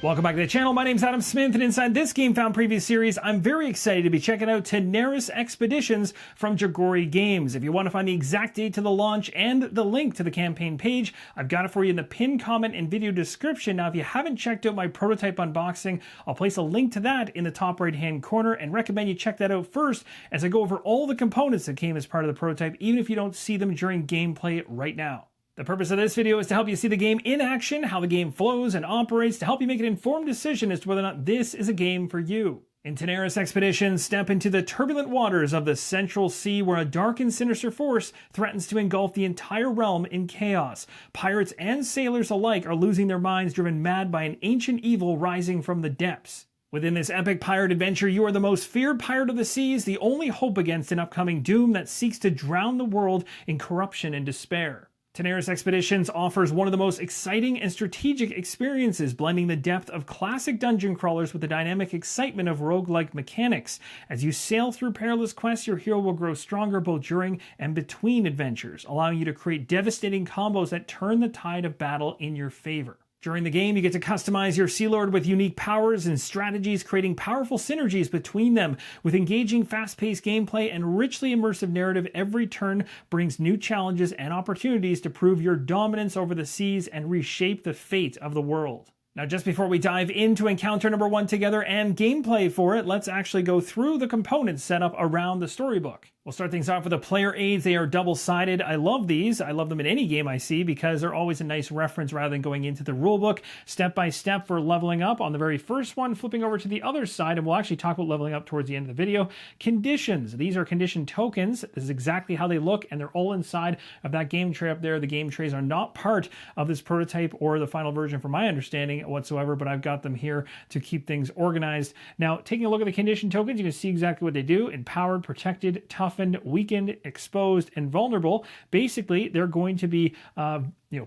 Welcome back to the channel. My name's Adam Smith, and inside this GameFound preview series, I'm very excited to be checking out Tanares Expeditions from Dragori Games. If you want to find the exact date to the launch and the link to the campaign page, I've got it for you in the pinned comment and video description. Now, if you haven't checked out my prototype unboxing, I'll place a link to that in the top right-hand corner and recommend you check that out first as I go over all the components that came as part of the prototype, even if you don't see them during gameplay right now. The purpose of this video is to help you see the game in action, how the game flows and operates, to help you make an informed decision as to whether or not this is a game for you. In Tanares Expeditions, step into the turbulent waters of the Central Sea where a dark and sinister force threatens to engulf the entire realm in chaos. Pirates and sailors alike are losing their minds, driven mad by an ancient evil rising from the depths. Within this epic pirate adventure, you are the most feared pirate of the seas, the only hope against an upcoming doom that seeks to drown the world in corruption and despair. Tanares Expeditions offers one of the most exciting and strategic experiences, blending the depth of classic dungeon crawlers with the dynamic excitement of roguelike mechanics. As you sail through perilous quests, your hero will grow stronger both during and between adventures, allowing you to create devastating combos that turn the tide of battle in your favor. During the game, you get to customize your Sea Lord with unique powers and strategies, creating powerful synergies between them. With engaging, fast-paced gameplay and richly immersive narrative, every turn brings new challenges and opportunities to prove your dominance over the seas and reshape the fate of the world. Now, just before we dive into encounter number 1 together and gameplay for it, let's actually go through the components set up around the storybook. We'll start things off with the player aids. They are double-sided. I love these. I love them in any game I see because they're always a nice reference rather than going into the rulebook step-by-step for leveling up. On the very first one, flipping over to the other side, and we'll actually talk about leveling up towards the end of the video. Conditions. These are condition tokens. This is exactly how they look, and they're all inside of that game tray up there. The game trays are not part of this prototype or the final version from my understanding whatsoever, but I've got them here to keep things organized. Now, taking a look at the condition tokens, you can see exactly what they do. Empowered, protected, toughened, weakened, exposed, and vulnerable. Basically, they're going to be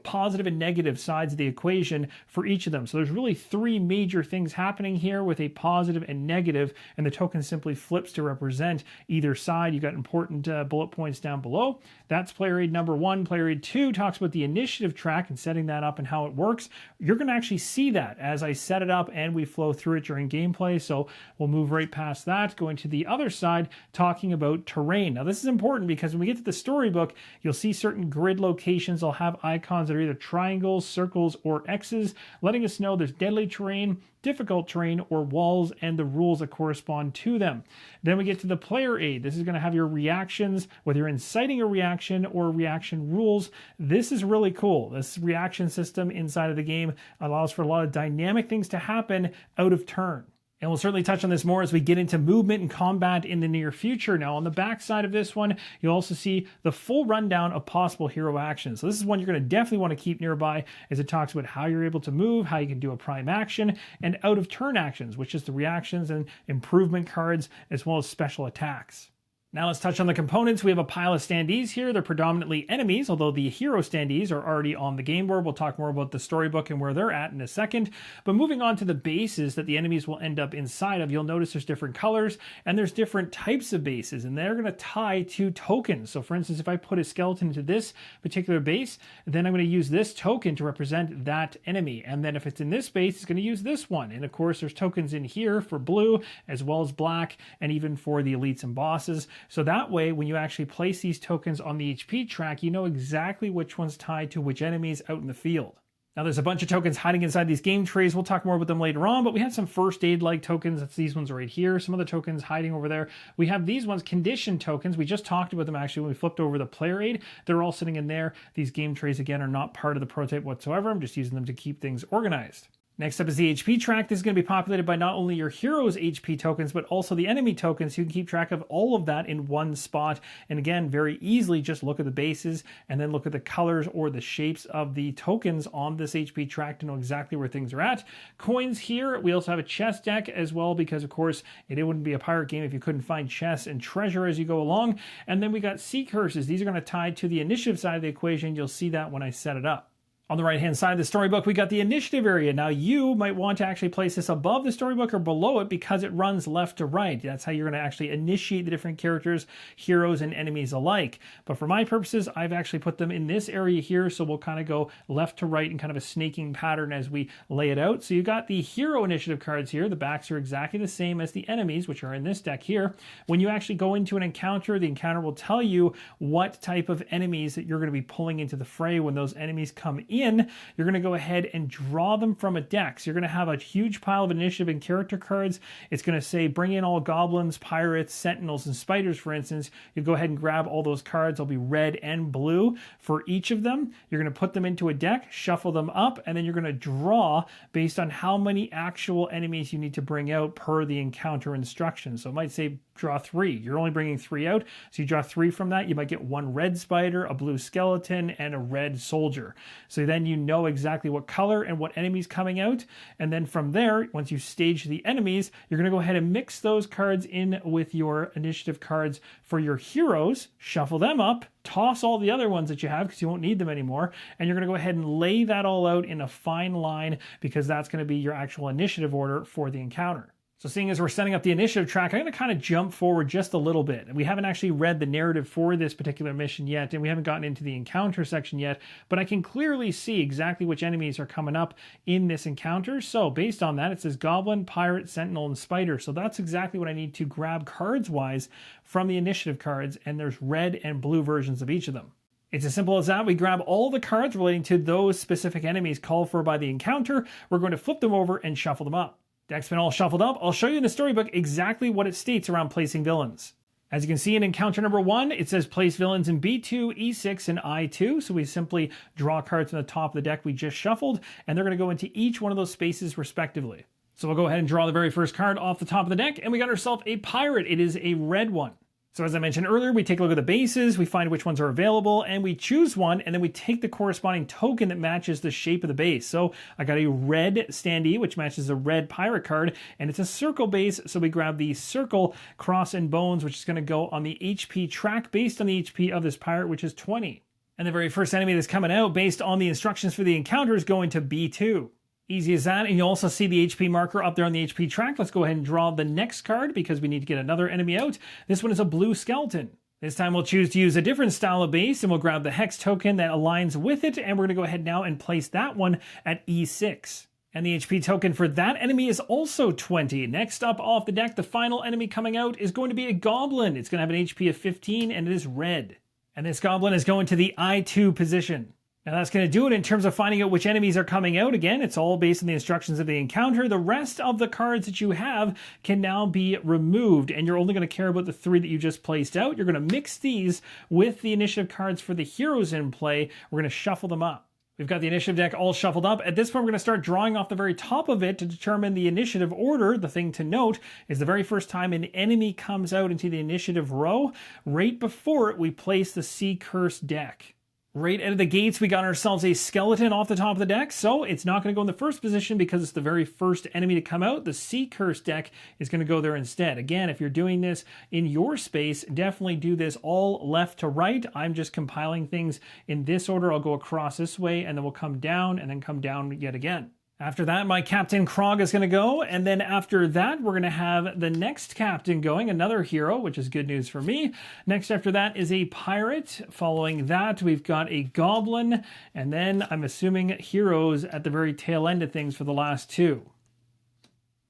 positive and negative sides of the equation for each of them. So there's really 3 major things happening here with a positive and negative, and the token simply flips to represent either side. You've got important bullet points down below. That's player aid number 1. Player aid 2 talks about the initiative track and setting that up and how it works. You're going to actually see that as I set it up and we flow through it during gameplay. So we'll move right past that, going to the other side, talking about terrain. Now, this is important because when we get to the storybook, you'll see certain grid locations. I'll have icons that are either triangles, circles, or X's, letting us know there's deadly terrain, difficult terrain, or walls, and the rules that correspond to them. Then we get to the player aid. This is going to have your reactions, whether you're inciting a reaction or reaction rules. This is really cool. This reaction system inside of the game allows for a lot of dynamic things to happen out of turn. And we'll certainly touch on this more as we get into movement and combat in the near future. Now, on the back side of this one, you'll also see the full rundown of possible hero actions. So this is one you're going to definitely want to keep nearby, as it talks about how you're able to move, how you can do a prime action, and out of turn actions, which is the reactions and improvement cards, as well as special attacks. Now let's touch on the components. We have a pile of standees here. They're predominantly enemies, although the hero standees are already on the game board. We'll talk more about the storybook and where they're at in a second. But moving on to the bases that the enemies will end up inside of, you'll notice there's different colors and there's different types of bases, and they're going to tie to tokens. So for instance, if I put a skeleton into this particular base, then I'm going to use this token to represent that enemy. And then if it's in this base, it's going to use this one. And of course, there's tokens in here for blue as well as black, and even for the elites and bosses. So that way, when you actually place these tokens on the HP track, you know exactly which one's tied to which enemies out in the field. Now, there's a bunch of tokens hiding inside these game trays. We'll talk more about them later on, but we have some first aid-like tokens. That's these ones right here. Some of the tokens hiding over there. We have these ones, condition tokens. We just talked about them actually when we flipped over the player aid. They're all sitting in there. These game trays, again, are not part of the prototype whatsoever. I'm just using them to keep things organized. Next up is the HP track. This is going to be populated by not only your hero's HP tokens, but also the enemy tokens. So you can keep track of all of that in one spot. And again, very easily just look at the bases and then look at the colors or the shapes of the tokens on this HP track to know exactly where things are at. Coins here. We also have a chest deck as well, because of course it wouldn't be a pirate game if you couldn't find chests and treasure as you go along. And then we got sea curses. These are going to tie to the initiative side of the equation. You'll see that when I set it up. On the right-hand side of the storybook, we got the initiative area. Now, you might want to actually place this above the storybook or below it because it runs left to right. That's how you're going to actually initiate the different characters, heroes, and enemies alike. But for my purposes, I've actually put them in this area here, so we'll kind of go left to right in kind of a snaking pattern as we lay it out. So you've got the hero initiative cards here. The backs are exactly the same as the enemies, which are in this deck here. When you actually go into an encounter, the encounter will tell you what type of enemies that you're going to be pulling into the fray. When those enemies come in, you're going to go ahead and draw them from a deck. So you're going to have a huge pile of initiative and character cards. It's going to say bring in all goblins, pirates, sentinels, and spiders, for instance. You go ahead and grab all those cards. They'll be red and blue for each of them. You're going to put them into a deck, shuffle them up, and then you're going to draw based on how many actual enemies you need to bring out per the encounter instructions. So it might say draw 3. You're only bringing 3 out, so you draw 3 from that. You might get 1 red spider, a blue skeleton, and a red soldier. So then you know exactly what color and what enemies coming out, and then from there, once you stage the enemies, you're going to go ahead and mix those cards in with your initiative cards for your heroes, shuffle them up, toss all the other ones that you have because you won't need them anymore, and you're going to go ahead and lay that all out in a fine line because that's going to be your actual initiative order for the encounter. So seeing as we're setting up the initiative track, I'm going to kind of jump forward just a little bit. We haven't actually read the narrative for this particular mission yet, and we haven't gotten into the encounter section yet, but I can clearly see exactly which enemies are coming up in this encounter. So based on that, it says Goblin, Pirate, Sentinel, and Spider. So that's exactly what I need to grab cards-wise from the initiative cards, and there's red and blue versions of each of them. It's as simple as that. We grab all the cards relating to those specific enemies called for by the encounter. We're going to flip them over and shuffle them up. Deck's been all shuffled up. I'll show you in the storybook exactly what it states around placing villains. As you can see in encounter number 1, it says place villains in B2, E6, and I2. So we simply draw cards from the top of the deck we just shuffled, and they're going to go into each one of those spaces respectively. So we'll go ahead and draw the very first card off the top of the deck, and we got ourselves a pirate. It is a red one. So as I mentioned earlier, we take a look at the bases, we find which ones are available, and we choose one, and then we take the corresponding token that matches the shape of the base. So I got a red standee, which matches the red pirate card, and it's a circle base, so we grab the circle, cross, and bones, which is going to go on the HP track based on the HP of this pirate, which is 20. And the very first enemy that's coming out based on the instructions for the encounter is going to B2. Easy as that, and you'll also see the HP marker up there on the HP track. Let's go ahead and draw the next card because we need to get another enemy out. This one is a blue skeleton. This time we'll choose to use a different style of base, and we'll grab the hex token that aligns with it, and we're going to go ahead now and place that one at E6. And the HP token for that enemy is also 20. Next up off the deck, the final enemy coming out is going to be a goblin. It's going to have an HP of 15, and it is red. And this goblin is going to the I2 position. Now that's going to do it in terms of finding out which enemies are coming out. Again, it's all based on the instructions of the encounter. The rest of the cards that you have can now be removed, and you're only going to care about the 3 that you just placed out. You're going to mix these with the initiative cards for the heroes in play. We're going to shuffle them up. We've got the initiative deck all shuffled up. At this point, we're going to start drawing off the very top of it to determine the initiative order. The thing to note is the very first time an enemy comes out into the initiative row, right before it, we place the Sea Curse deck. Right out of the gates, we got ourselves a skeleton off the top of the deck, so it's not going to go in the first position because it's the very first enemy to come out. The Sea Curse deck is going to go there instead. Again, if you're doing this in your space, definitely do this all left to right. I'm just compiling things in this order. I'll go across this way, and then we'll come down, and then come down yet again. After that, my Captain Krog is going to go, and then after that, we're going to have the next captain going, another hero, which is good news for me. Next after that is a pirate. Following that, we've got a goblin, and then I'm assuming heroes at the very tail end of things for the last 2.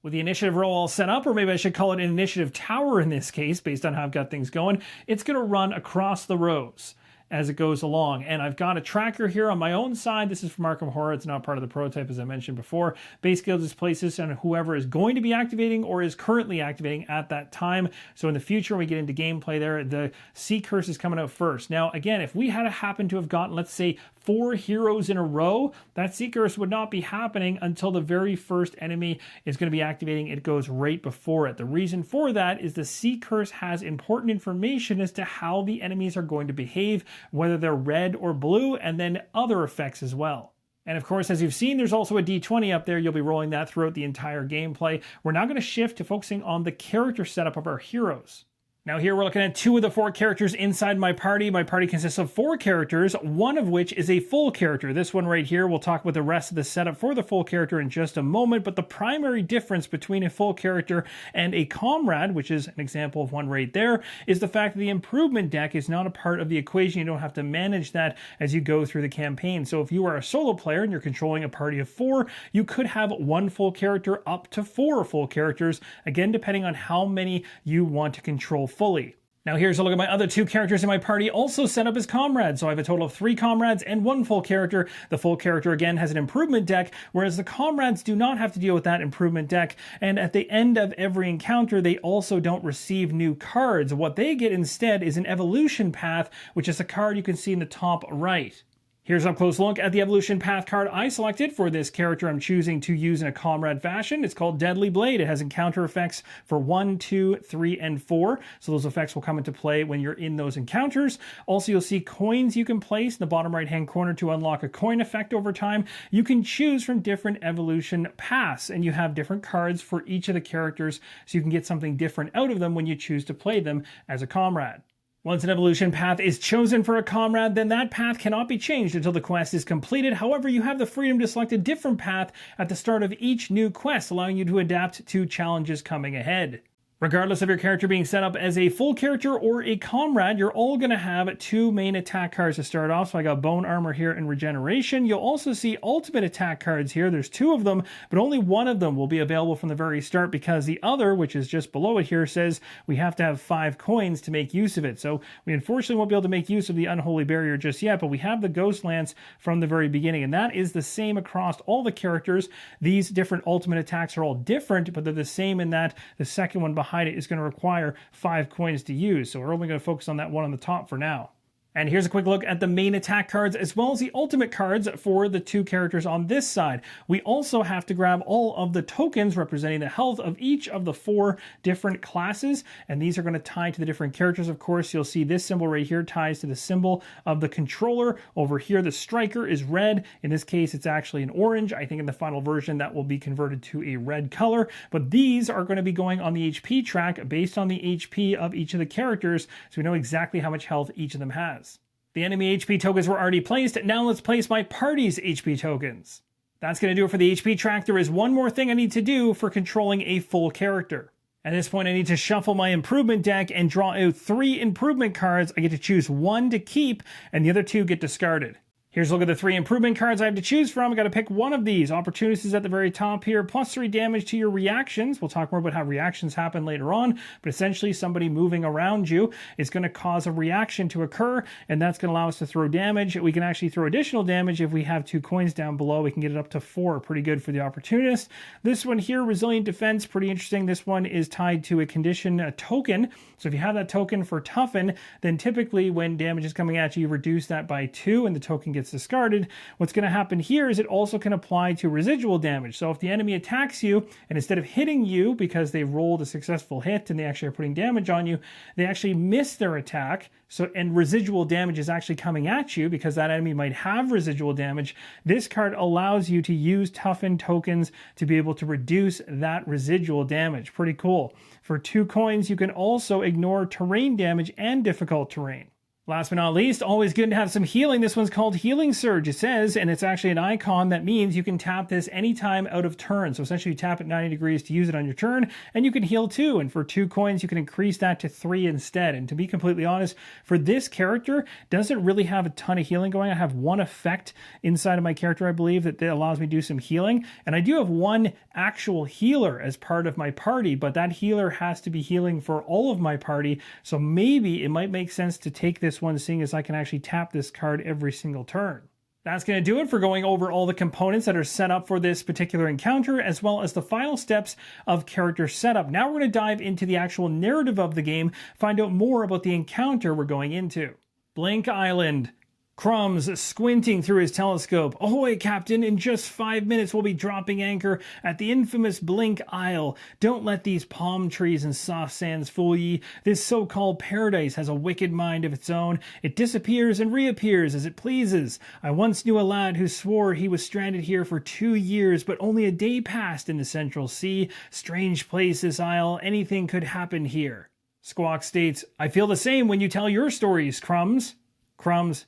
With the initiative row all set up, or maybe I should call it an initiative tower in this case, based on how I've got things going, it's going to run across the rows as it goes along. And I've got a tracker here on my own side. This is from Arkham Horror. It's not part of the prototype, as I mentioned before. Basically, I'll just place this on whoever is going to be activating or is currently activating at that time. So in the future, when we get into gameplay there, the Sea Curse is coming out first. Now, again, if we had happened to have gotten, let's say, 4 heroes in a row, that Sea Curse would not be happening until the very first enemy is going to be activating. It goes right before it. The reason for that is the Sea Curse has important information as to how the enemies are going to behave, whether they're red or blue, and then other effects as well. And of course, as you've seen, there's also a D20 up there. You'll be rolling that throughout the entire gameplay. We're now going to shift to focusing on the character setup of our heroes. Now here we're looking at 2 of the 4 characters inside my party. My party consists of 4 characters, one of which is a full character. This one right here, we'll talk about the rest of the setup for the full character in just a moment, but the primary difference between a full character and a comrade, which is an example of one right there, is the fact that the improvement deck is not a part of the equation. You don't have to manage that as you go through the campaign. So if you are a solo player and you're controlling a party of 4, you could have 1 full character up to 4 full characters, again, depending on how many you want to control fully. Now here's a look at my other 2 characters in my party, also set up as comrades. So I have a total of 3 comrades and 1 full character. The full character again has an improvement deck, whereas the comrades do not have to deal with that improvement deck. And at the end of every encounter, they also don't receive new cards. What they get instead is an evolution path, which is a card you can see in the top right. Here's an up-close look at the evolution path card I selected for this character I'm choosing to use in a comrade fashion. It's called Deadly Blade. It has encounter effects for 1, 2, 3, and 4. So those effects will come into play when you're in those encounters. Also, you'll see coins you can place in the bottom right-hand corner to unlock a coin effect over time. You can choose from different evolution paths, and you have different cards for each of the characters, so you can get something different out of them when you choose to play them as a comrade. Once an evolution path is chosen for a comrade, then that path cannot be changed until the quest is completed. However, you have the freedom to select a different path at the start of each new quest, allowing you to adapt to challenges coming ahead. Regardless of your character being set up as a full character or a comrade, you're all going to have 2 main attack cards to start off. So I got Bone Armor here and Regeneration. You'll also see ultimate attack cards here. There's 2 of them, but only one of them will be available from the very start because the other, which is just below it here, says we have to have 5 coins to make use of it. So we unfortunately won't be able to make use of the Unholy Barrier just yet, but we have the Ghost Lance from the very beginning, and that is the same across all the characters. These different ultimate attacks are all different, but they're the same in that the second one behind it is going to require 5 coins to use. So we're only going to focus on that one on the top for now. And here's a quick look at the main attack cards as well as the ultimate cards for the 2 characters on this side. We also have to grab all of the tokens representing the health of each of the 4 different classes, and these are going to tie to the different characters. Of course, you'll see this symbol right here ties to the symbol of the controller. Over here, the striker is red. In this case, it's actually an orange. I think in the final version that will be converted to a red color, but these are going to be going on the HP track based on the HP of each of the characters, so we know exactly how much health each of them has. The enemy HP tokens were already placed. Now let's place my party's HP tokens. That's going to do it for the HP track. There is one more thing I need to do for controlling a full character. At this point, I need to shuffle my improvement deck and draw out 3 improvement cards. I get to choose 1 to keep, and the other 2 get discarded. Here's a look at the 3 improvement cards I have to choose from. I got to pick one of these. Opportunist is at the very top here. +3 damage to your reactions. We'll talk more about how reactions happen later on, but essentially somebody moving around you is going to cause a reaction to occur, and that's going to allow us to throw damage. We can actually throw additional damage if we have 2 coins down below. We can get it up to 4. Pretty good for the opportunist. This one here, resilient defense, pretty interesting. This one is tied to a condition, a token. So if you have that token for toughen, then typically when damage is coming at you, you reduce that by 2 and the token gets discarded. What's going to happen here is it also can apply to residual damage. So if the enemy attacks you and instead of hitting you because they rolled a successful hit and they actually are putting damage on you, they actually miss their attack. And residual damage is actually coming at you because that enemy might have residual damage. This card allows you to use toughen tokens to be able to reduce that residual damage. Pretty cool. For 2 coins, you can also ignore terrain damage and difficult terrain. Last but not least, always good to have some healing. This one's called Healing Surge, it says, and it's actually an icon that means you can tap this anytime out of turn. So essentially you tap it 90 degrees to use it on your turn, and you can heal 2. And for 2 coins, you can increase that to 3 instead. And to be completely honest, for this character, doesn't really have a ton of healing going. I have 1 effect inside of my character, I believe, that allows me to do some healing. And I do have 1 actual healer as part of my party, but that healer has to be healing for all of my party. So maybe it might make sense to take this one, seeing as I can actually tap this card every single turn. That's going to do it for going over all the components that are set up for this particular encounter, as well as the final steps of character setup. Now we're going to dive into the actual narrative of the game, find out more about the encounter we're going into. Blink Island. Crumbs squinting through his telescope. Ahoy, Captain! In just 5 minutes we'll be dropping anchor at the infamous Blink Isle. Don't let these palm trees and soft sands fool ye. This so-called paradise has a wicked mind of its own. It disappears and reappears as it pleases. I once knew a lad who swore he was stranded here for 2 years, but only a day passed in the Central Sea. Strange place, this isle. Anything could happen here. Squawk states, I feel the same when you tell your stories, Crumbs. Crumbs,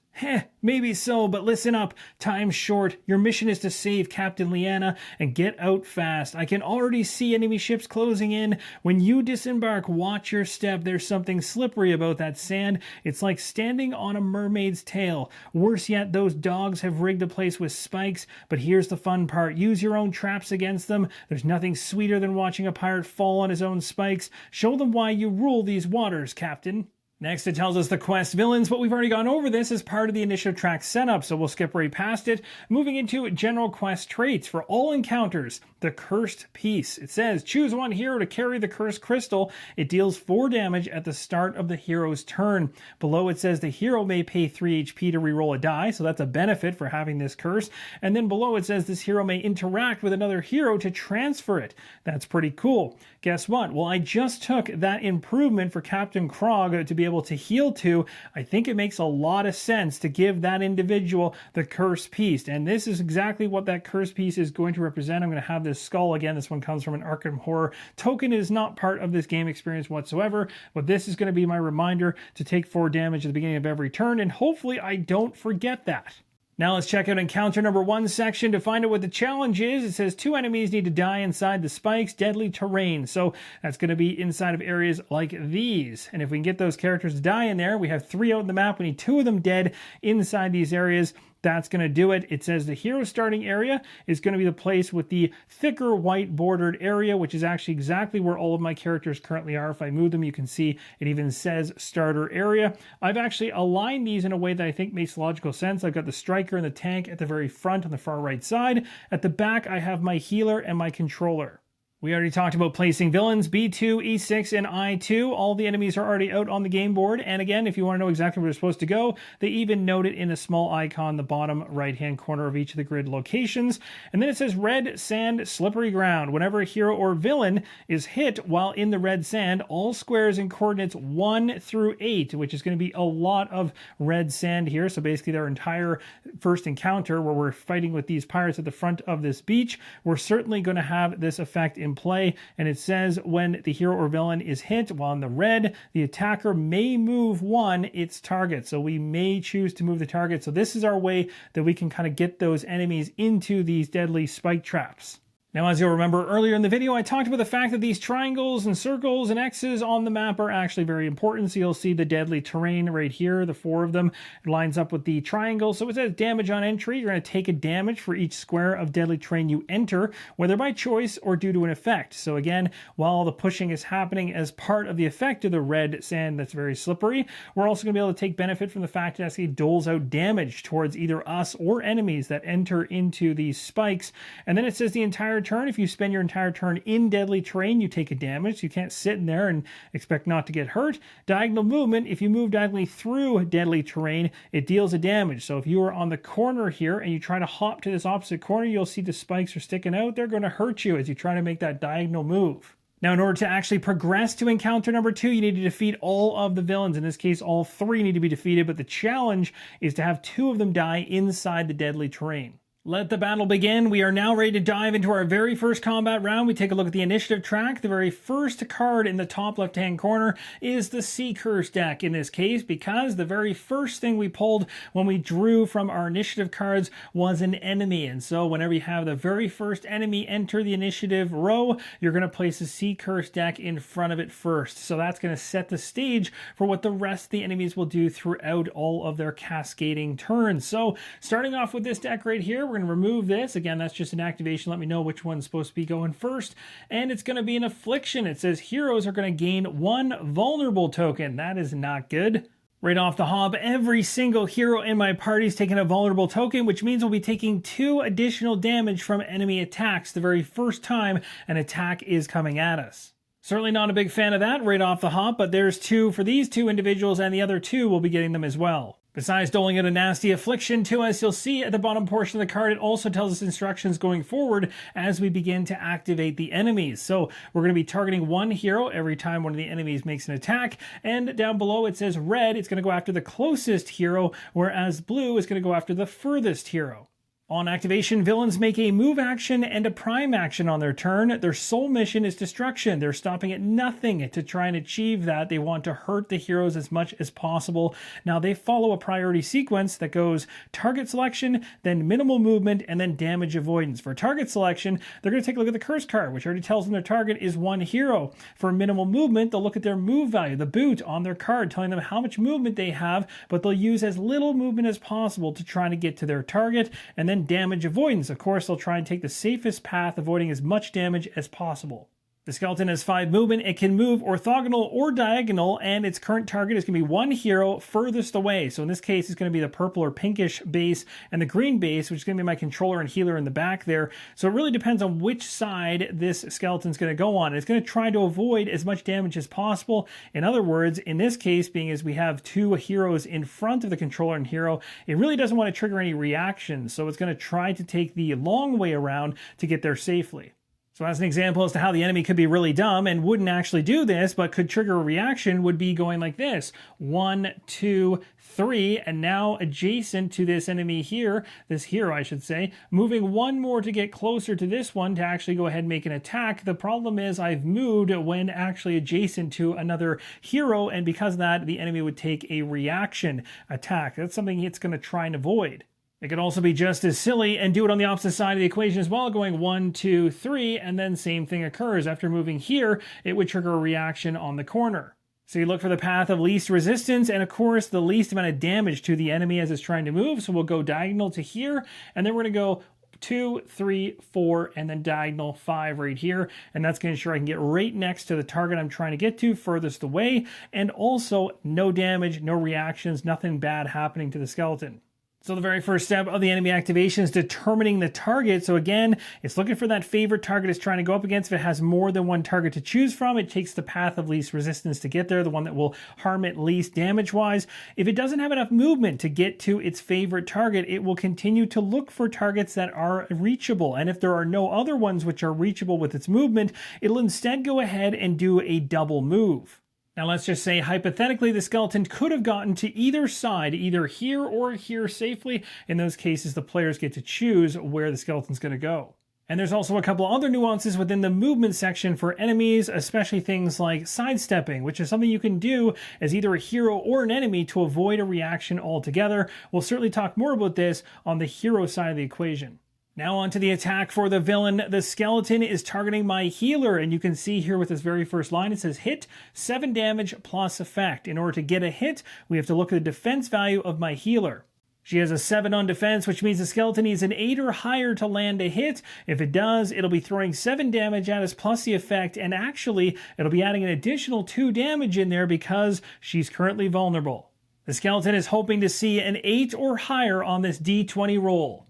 maybe so, but listen up. Time's short. Your mission is to save Captain Leanna and get out fast. I can already see enemy ships closing in. When you disembark, watch your step. There's something slippery about that sand. It's like standing on a mermaid's tail. Worse yet, those dogs have rigged the place with spikes. But here's the fun part. Use your own traps against them. There's nothing sweeter than watching a pirate fall on his own spikes. Show them why you rule these waters, Captain. Next, it tells us the quest villains, but we've already gone over this as part of the initiative track setup, so we'll skip right past it. Moving into general quest traits for all encounters, the Cursed Piece. It says, choose one hero to carry the Cursed Crystal. It deals 4 damage at the start of the hero's turn. Below it says the hero may pay 3 HP to reroll a die, so that's a benefit for having this curse. And then below it says this hero may interact with another hero to transfer it. That's pretty cool. Guess what? Well, I just took that improvement for Captain Krog to be able to heal to. I think it makes a lot of sense to give that individual the Cursed Piece. And this is exactly what that Cursed Piece is going to represent. I'm going to have this skull again. This one comes from an Arkham Horror token. It is not part of this game experience whatsoever, but this is going to be my reminder to take 4 damage at the beginning of every turn, and hopefully I don't forget that. Now let's check out encounter number 1 section to find out what the challenge is. It says 2 enemies need to die inside the spikes, deadly terrain. So that's going to be inside of areas like these. And if we can get those characters to die in there, we have 3 out in the map. We need 2 of them dead inside these areas. That's going to do it. It says the hero starting area is going to be the place with the thicker white bordered area, which is actually exactly where all of my characters currently are. If I move them, you can see it even says starter area. I've actually aligned these in a way that I think makes logical sense. I've got the striker and the tank at the very front on the far right side. At the back, I have my healer and my controller. We already talked about placing villains, B2, E6, and I2. All the enemies are already out on the game board. And again, if you want to know exactly where they're supposed to go, they even note it in a small icon, the bottom right-hand corner of each of the grid locations. And then it says red sand, slippery ground. Whenever a hero or villain is hit while in the red sand, all squares in coordinates 1 through 8, which is going to be a lot of red sand here. So basically their entire first encounter where we're fighting with these pirates at the front of this beach, we're certainly going to have this effect in play. And it says when the hero or villain is hit while in the red, the attacker may move its target. So we may choose to move the target. So this is our way that we can kind of get those enemies into these deadly spike traps. Now, as you'll remember earlier in the video, I talked about the fact that these triangles and circles and X's on the map are actually very important. So you'll see the deadly terrain right here, the 4 of them. It lines up with the triangle. So it says damage on entry. You're going to take a damage for each square of deadly terrain you enter, whether by choice or due to an effect. So again, while the pushing is happening as part of the effect of the red sand that's very slippery, we're also going to be able to take benefit from the fact that it actually doles out damage towards either us or enemies that enter into these spikes. And then it says the entire turn, if you spend your entire turn in deadly terrain, you take a damage. You can't sit in there and expect not to get hurt. Diagonal movement, if you move diagonally through deadly terrain, it deals a damage. So if you are on the corner here and you try to hop to this opposite corner, you'll see the spikes are sticking out. They're going to hurt you as you try to make that diagonal move. Now, in order to actually progress to encounter number 2, you need to defeat all of the villains. In this case, all 3 need to be defeated, but the challenge is to have 2 of them die inside the deadly terrain. Let the battle begin. We are now ready to dive into our very first combat round. We take a look at the initiative track. The very first card in the top left-hand corner is the Sea Curse deck in this case, because the very first thing we pulled when we drew from our initiative cards was an enemy. And so whenever you have the very first enemy enter the initiative row, you're going to place a Sea Curse deck in front of it first. So that's going to set the stage for what the rest of the enemies will do throughout all of their cascading turns. So starting off with this deck right here, we're going to remove this. Again, that's just an activation. Let me know which one's supposed to be going first. And it's going to be an affliction. It says heroes are going to gain 1 vulnerable token. That is not good. Right off the hop, every single hero in my party is taking a vulnerable token, which means we'll be taking 2 additional damage from enemy attacks the very first time an attack is coming at us. Certainly not a big fan of that right off the hop, but there's 2 for these 2 individuals, and the other 2 will be getting them as well. Besides doling out a nasty affliction to us, you'll see at the bottom portion of the card, it also tells us instructions going forward as we begin to activate the enemies. So we're going to be targeting 1 hero every time one of the enemies makes an attack. And down below it says red, it's going to go after the closest hero, whereas blue is going to go after the furthest hero. On activation, villains make a move action and a prime action on their turn. Their sole mission is destruction. They're stopping at nothing to try and achieve that. They want to hurt the heroes as much as possible. Now, they follow a priority sequence that goes target selection, then minimal movement, and then damage avoidance. For target selection, they're going to take a look at the curse card, which already tells them their target is one hero. For minimal movement, they'll look at their move value, the boot on their card, telling them how much movement they have, but they'll use as little movement as possible to try to get to their target. And then damage avoidance. Of course, they'll try and take the safest path, avoiding as much damage as possible. The skeleton has 5 movement. It can move orthogonal or diagonal, and its current target is going to be one hero furthest away. So in this case, it's going to be the purple or pinkish base and the green base, which is going to be my controller and healer in the back there. So it really depends on which side this skeleton's going to go on. It's going to try to avoid as much damage as possible. In other words, in this case, being as we have 2 heroes in front of the controller and hero, it really doesn't want to trigger any reactions. So it's going to try to take the long way around to get there safely. So as an example as to how the enemy could be really dumb and wouldn't actually do this, but could trigger a reaction, would be going like this. 1, 2, 3, and now adjacent to this enemy here, this hero I should say, moving one more to get closer to this one to actually go ahead and make an attack. The problem is I've moved when actually adjacent to another hero, and because of that, the enemy would take a reaction attack. That's something it's going to try and avoid. It could also be just as silly and do it on the opposite side of the equation as well, going 1, 2, 3, and then same thing occurs. After moving here, it would trigger a reaction on the corner. So you look for the path of least resistance and, of course, the least amount of damage to the enemy as it's trying to move. So we'll go diagonal to here, and then we're going to go 2, 3, 4, and then diagonal 5 right here. And that's going to ensure I can get right next to the target I'm trying to get to, furthest away, and also no damage, no reactions, nothing bad happening to the skeleton. So the very first step of the enemy activation is determining the target. So again, it's looking for that favorite target it's trying to go up against. If it has more than one target to choose from, it takes the path of least resistance to get there, the one that will harm it least damage-wise. If it doesn't have enough movement to get to its favorite target, it will continue to look for targets that are reachable. And if there are no other ones which are reachable with its movement, it'll instead go ahead and do a double move. Now let's just say hypothetically the skeleton could have gotten to either side, either here or here safely. In those cases, the players get to choose where the skeleton's going to go. And there's also a couple other nuances within the movement section for enemies, especially things like sidestepping, which is something you can do as either a hero or an enemy to avoid a reaction altogether. We'll certainly talk more about this on the hero side of the equation. Now on to the attack for the villain. The skeleton is targeting my healer, and you can see here with this very first line, it says hit, 7 damage plus effect. In order to get a hit, we have to look at the defense value of my healer. She has a 7 on defense, which means the skeleton needs an 8 or higher to land a hit. If it does, it'll be throwing 7 damage at us plus the effect, and actually, it'll be adding an additional 2 damage in there because she's currently vulnerable. The skeleton is hoping to see an 8 or higher on this D20 roll.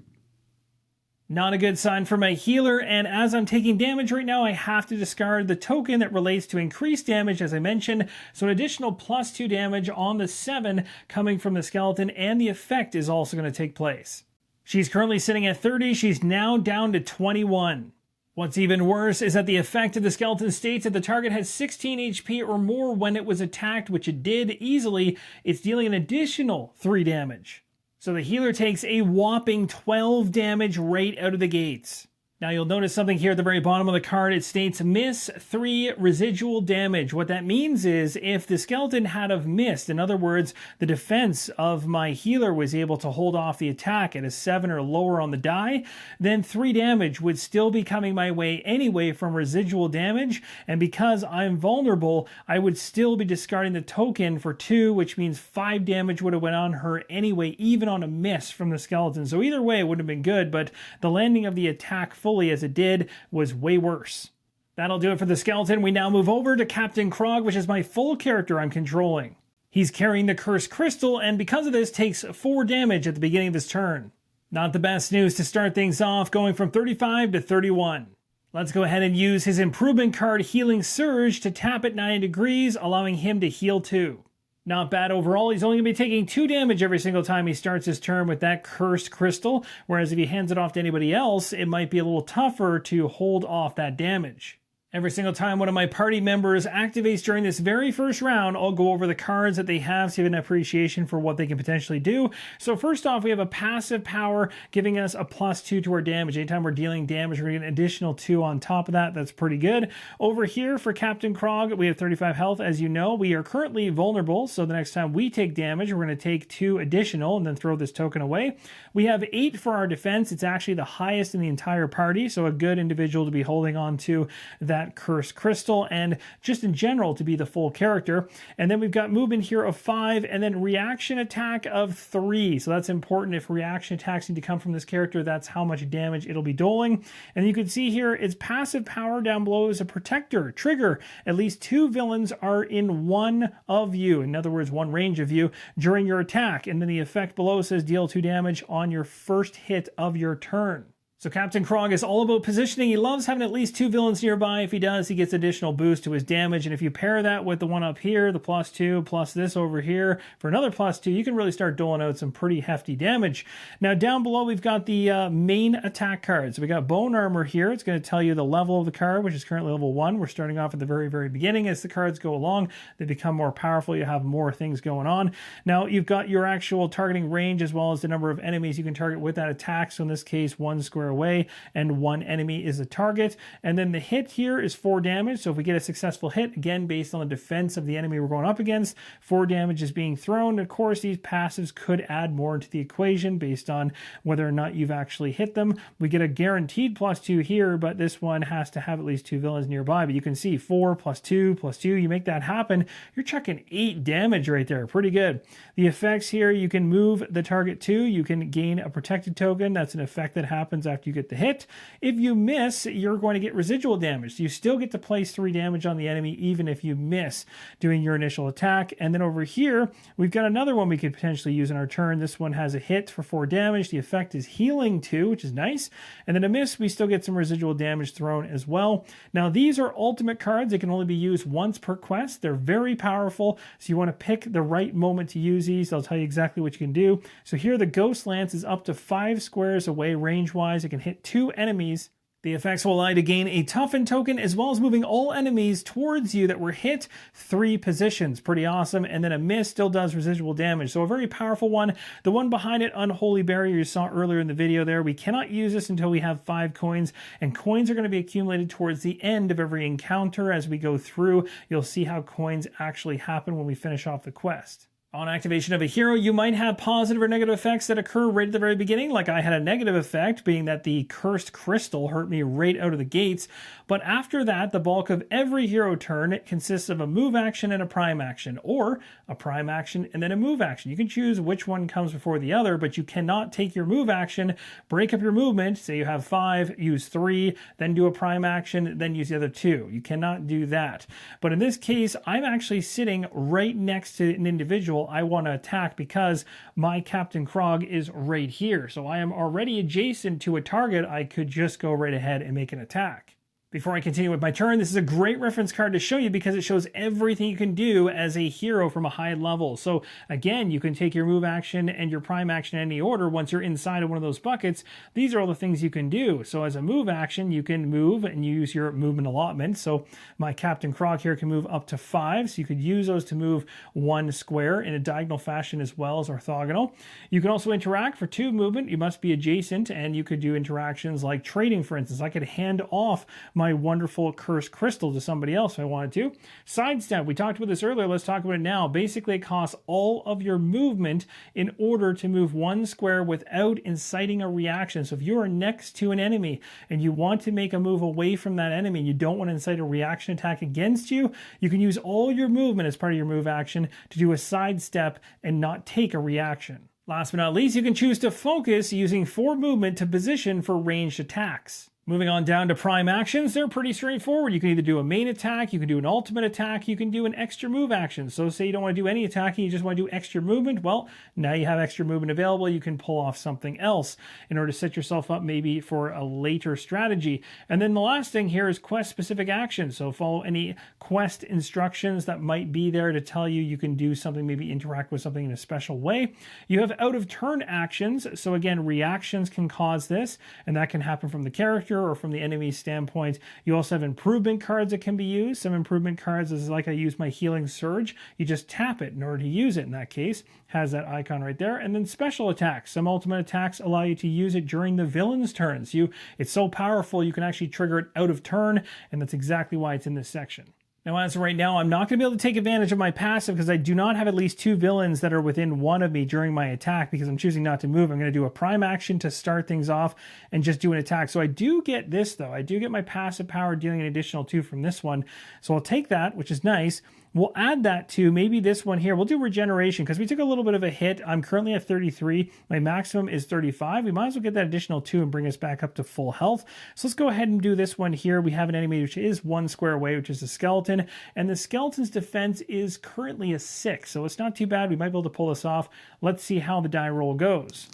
Not a good sign for my healer, and as I'm taking damage right now, I have to discard the token that relates to increased damage, as I mentioned, so an additional plus 2 damage on the 7 coming from the skeleton, and the effect is also going to take place. She's currently sitting at 30, she's now down to 21. What's even worse is that the effect of the skeleton states that the target has 16 HP or more when it was attacked, which it did easily. It's dealing an additional 3 damage. So the healer takes a whopping 12 damage right out of the gates. Now you'll notice something here at the very bottom of the card. It states miss 3 residual damage. What that means is if the skeleton had have missed, in other words, the defense of my healer was able to hold off the attack at a 7 or lower on the die, then 3 damage would still be coming my way anyway from residual damage. And because I'm vulnerable, I would still be discarding the token for 2, which means 5 damage would have went on her anyway, even on a miss from the skeleton. So either way, it would have been good, but the landing of the attack fully as it did was way worse. That'll do it for the skeleton. We now move over to Captain Krog, which is my full character I'm controlling. He's carrying the cursed crystal, and because of this takes 4 damage at the beginning of his turn. Not the best news to start things off, going from 35 to 31. Let's go ahead and use his improvement card, Healing Surge, to tap at 90 degrees, allowing him to heal 2. Not bad overall. He's only going to be taking 2 damage every single time he starts his turn with that cursed crystal, whereas if he hands it off to anybody else, it might be a little tougher to hold off that damage. Every single time one of my party members activates during this very first round, I'll go over the cards that they have so you have an appreciation for what they can potentially do. So first off, we have a passive power giving us a +2 to our damage. Anytime we're dealing damage, we're going to get an additional 2 on top of that. That's pretty good. Over here for Captain Krog, we have 35 health. As you know, we are currently vulnerable, so the next time we take damage, we're going to take 2 additional and then throw this token away. We have 8 for our defense. It's actually the highest in the entire party, so a good individual to be holding on to that cursed crystal, and just in general to be the full character. And then we've got movement here of 5, and then reaction attack of 3. So that's important. If reaction attacks need to come from this character, that's how much damage it'll be doling. And you can see here its passive power down below is a protector. Trigger: at least 2 villains are in one of you, in other words, one range of you, during your attack. And then the effect below says deal 2 damage on your first hit of your turn. So Captain Krog is all about positioning. He loves having at least 2 villains nearby. If he does, he gets additional boost to his damage. And if you pair that with the one up here, the +2, plus this over here for another +2, you can really start doling out some pretty hefty damage. Now down below, we've got the main attack cards. So we got Bone Armor here. It's going to tell you the level of the card, which is currently level 1. We're starting off at the very, very beginning. As the cards go along, they become more powerful. You have more things going on. Now you've got your actual targeting range as well as the number of enemies you can target with that attack. So in this case, 1 square away and 1 enemy is a target. And then the hit here is 4 damage. So if we get a successful hit, again, based on the defense of the enemy we're going up against, 4 damage is being thrown. Of course, these passives could add more into the equation based on whether or not you've actually hit them. We get a guaranteed +2 here, but this one has to have at least 2 villains nearby. But you can see 4 +2 +2, you make that happen, you're chucking 8 damage right there. Pretty good. The effects here, you can move the target to, you can gain a protected token. That's an effect that happens after you get the hit. If you miss, you're going to get residual damage. So you still get to place 3 damage on the enemy even if you miss doing your initial attack. And then over here, we've got another one we could potentially use in our turn. This one has a hit for 4 damage. The effect is healing 2, which is nice. And then a miss, we still get some residual damage thrown as well. Now these are ultimate cards. They can only be used once per quest. They're very powerful, so you want to pick the right moment to use these. I'll tell you exactly what you can do. So here the Ghost Lance is up to 5 squares away range-wise. It can hit 2 enemies. The effects will allow you to gain a toughen token as well as moving all enemies towards you that were hit 3 positions. Pretty awesome. And then a miss still does residual damage. So a very powerful one. The one behind it, Unholy Barrier, you saw earlier in the video there. We cannot use this until we have 5 coins, and coins are going to be accumulated towards the end of every encounter. As we go through, you'll see how coins actually happen when we finish off the quest. On activation of a hero, you might have positive or negative effects that occur right at the very beginning, like I had a negative effect, being that the cursed crystal hurt me right out of the gates. But after that, the bulk of every hero turn, it consists of a move action and a prime action, or a prime action and then a move action. You can choose which one comes before the other, but you cannot take your move action, break up your movement, say you have 5, use 3, then do a prime action, then use the other 2. You cannot do that. But in this case, I'm actually sitting right next to an individual I want to attack because my Captain Krog is right here. So I am already adjacent to a target. I could just go right ahead and make an attack. Before I continue with my turn, this is a great reference card to show you because it shows everything you can do as a hero from a high level. So again, you can take your move action and your prime action in any order. Once you're inside of one of those buckets, these are all the things you can do. So as a move action, you can move and use your movement allotment. So my Captain Krog here can move up to 5. So you could use those to move 1 square in a diagonal fashion as well as orthogonal. You can also interact for 2 movement. You must be adjacent, and you could do interactions like trading, for instance. I could hand off my wonderful cursed crystal to somebody else if I wanted to. Sidestep, we talked about this earlier, let's talk about it now. Basically, it costs all of your movement in order to move 1 square without inciting a reaction. So if you are next to an enemy and you want to make a move away from that enemy and you don't want to incite a reaction attack against you, you can use all your movement as part of your move action to do a sidestep and not take a reaction. Last but not least, you can choose to focus using 4 movement to position for ranged attacks. Moving on down to prime actions, they're pretty straightforward. You can either do a main attack, you can do an ultimate attack, you can do an extra move action. So say you don't want to do any attacking, you just want to do extra movement. Well, now you have extra movement available. You can pull off something else in order to set yourself up maybe for a later strategy. And then the last thing here is quest-specific actions. So follow any quest instructions that might be there to tell you can do something, maybe interact with something in a special way. You have out-of-turn actions. So again, reactions can cause this, and that can happen from the character. character or from the enemy standpoint. You also have improvement cards that can be used. Some improvement cards is like I use my healing surge. You just tap it in order to use it in that case. Has that icon right there. And then special attacks. Some ultimate attacks allow you to use it during the villain's turns. It's so powerful you can actually trigger it out of turn, and that's exactly why it's in this section. Now, as of right now, I'm not going to be able to take advantage of my passive because I do not have at least 2 villains that are within 1 of me during my attack because I'm choosing not to move. I'm going to do a prime action to start things off and just do an attack. So I do get this, though. I do get my passive power dealing an additional 2 from this one. So I'll take that, which is nice. We'll add that to maybe this one here. We'll do regeneration because we took a little bit of a hit. I'm currently at 33. My maximum is 35. We might as well get that additional 2 and bring us back up to full health. So let's go ahead and do this one here. We have an enemy which is 1 square away, which is a skeleton. And the skeleton's defense is currently a 6. So it's not too bad. We might be able to pull this off. Let's see how the die roll goes.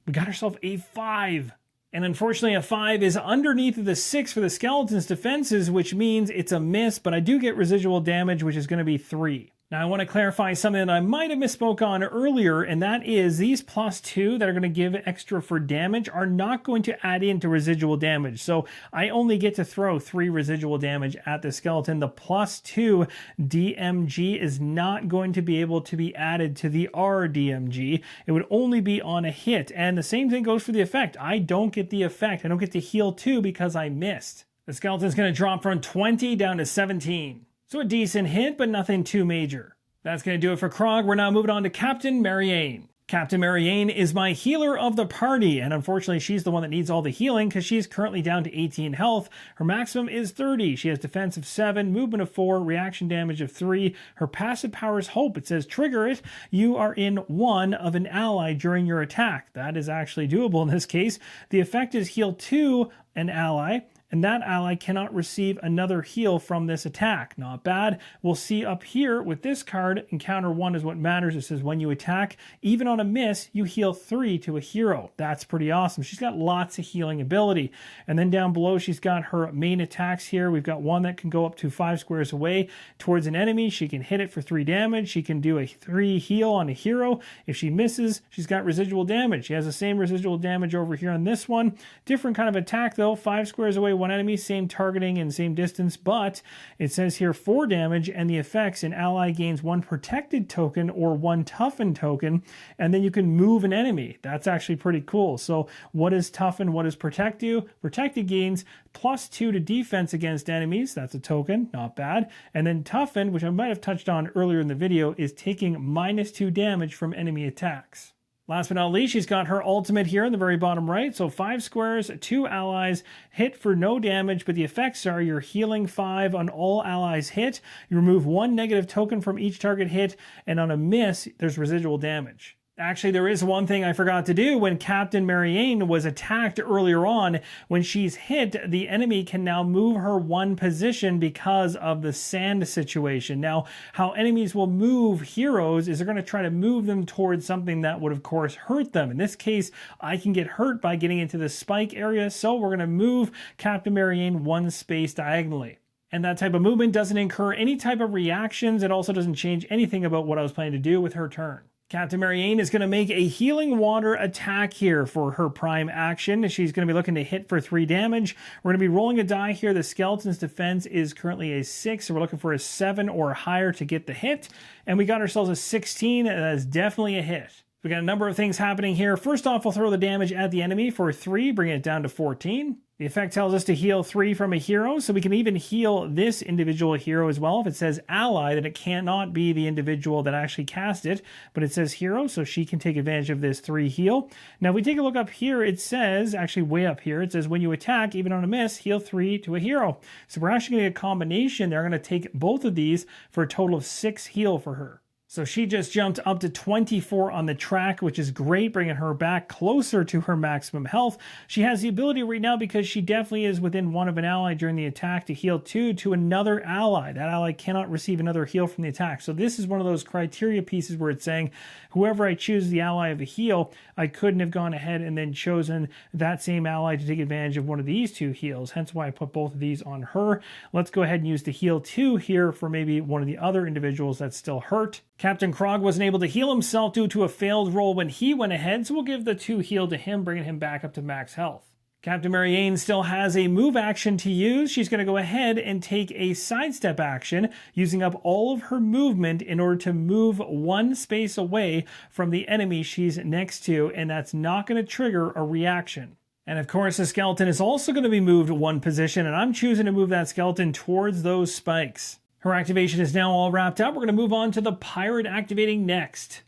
We got ourselves a 5. And unfortunately, a 5 is underneath of the 6 for the skeleton's defenses, which means it's a miss, but I do get residual damage, which is going to be 3. Now, I want to clarify something that I might have misspoke on earlier, and that is these +2 that are going to give extra for damage are not going to add into residual damage. So I only get to throw 3 residual damage at the skeleton. The +2 DMG is not going to be able to be added to the R DMG. It would only be on a hit. And the same thing goes for the effect. I don't get the effect. I don't get to heal 2 because I missed. The skeleton's going to drop from 20 down to 17. So a decent hit, but nothing too major. That's going to do it for Krog. We're now moving on to Captain Marianne. Captain Marianne is my healer of the party, and unfortunately she's the one that needs all the healing because she's currently down to 18 health. Her maximum is 30. She has defense of 7, movement of 4, reaction damage of 3. Her passive power is hope. It says trigger it. You are in 1 of an ally during your attack. That is actually doable in this case. The effect is heal 2 an ally, and that ally cannot receive another heal from this attack. Not bad. We'll see up here with this card, encounter 1 is what matters. It says when you attack, even on a miss, you heal 3 to a hero. That's pretty awesome. She's got lots of healing ability. And then down below, she's got her main attacks here. We've got one that can go up to 5 squares away towards an enemy. She can hit it for 3 damage. She can do a 3 heal on a hero. If she misses, she's got residual damage. She has the same residual damage over here on this one. Different kind of attack though, 5 squares away, 1 enemy, same targeting and same distance, but it says here 4 damage, and the effects, an ally gains 1 protected token or 1 toughened token, and then you can move an enemy. That's actually pretty cool. So what does toughen, what does protect do? Protected gains +2 to defense against enemies. That's a token, not bad. And then toughen, which I might have touched on earlier in the video, is taking -2 damage from enemy attacks. Last but not least, she's got her ultimate here in the very bottom right. So 5 squares, 2 allies, hit for no damage, but the effects are you're healing 5 on all allies hit. You remove 1 negative token from each target hit, and on a miss, there's residual damage. Actually, there is one thing I forgot to do. When Captain Marianne was attacked earlier on, when she's hit, the enemy can now move her 1 position because of the sand situation. Now, how enemies will move heroes is they're going to try to move them towards something that would, of course, hurt them. In this case, I can get hurt by getting into the spike area, so we're going to move Captain Marianne 1 space diagonally. And that type of movement doesn't incur any type of reactions. It also doesn't change anything about what I was planning to do with her turn. Captain Marianne is going to make a healing water attack here for her prime action. She's going to be looking to hit for 3 damage. We're going to be rolling a die here. The skeleton's defense is currently a 6, so we're looking for a 7 or higher to get the hit. And we got ourselves a 16, and that is definitely a hit. We got a number of things happening here. First off, we'll throw the damage at the enemy for 3, bringing it down to 14. The effect tells us to heal 3 from a hero, so we can even heal this individual hero as well. If it says ally, then it cannot be the individual that actually cast it, but it says hero, so she can take advantage of this 3 heal. Now, if we take a look up here, it says, actually way up here, it says when you attack, even on a miss, heal 3 to a hero. So we're actually going to get a combination. They're going to take both of these for a total of 6 heal for her. So she just jumped up to 24 on the track, which is great, bringing her back closer to her maximum health. She has the ability right now, because she definitely is within 1 of an ally during the attack, to heal 2 to another ally. That ally cannot receive another heal from the attack. So this is one of those criteria pieces where it's saying, whoever I choose the ally of a heal, I couldn't have gone ahead and then chosen that same ally to take advantage of one of these 2 heals. Hence why I put both of these on her. Let's go ahead and use the heal 2 here for maybe one of the other individuals that's still hurt. Captain Krog wasn't able to heal himself due to a failed roll when he went ahead, so we'll give the 2 heal to him, bringing him back up to max health. Captain Marianne still has a move action to use. She's going to go ahead and take a sidestep action, using up all of her movement in order to move one space away from the enemy she's next to, and that's not going to trigger a reaction. And of course, the skeleton is also going to be moved one position, and I'm choosing to move that skeleton towards those spikes. Her activation is now all wrapped up. We're going to move on to the pirate activating next.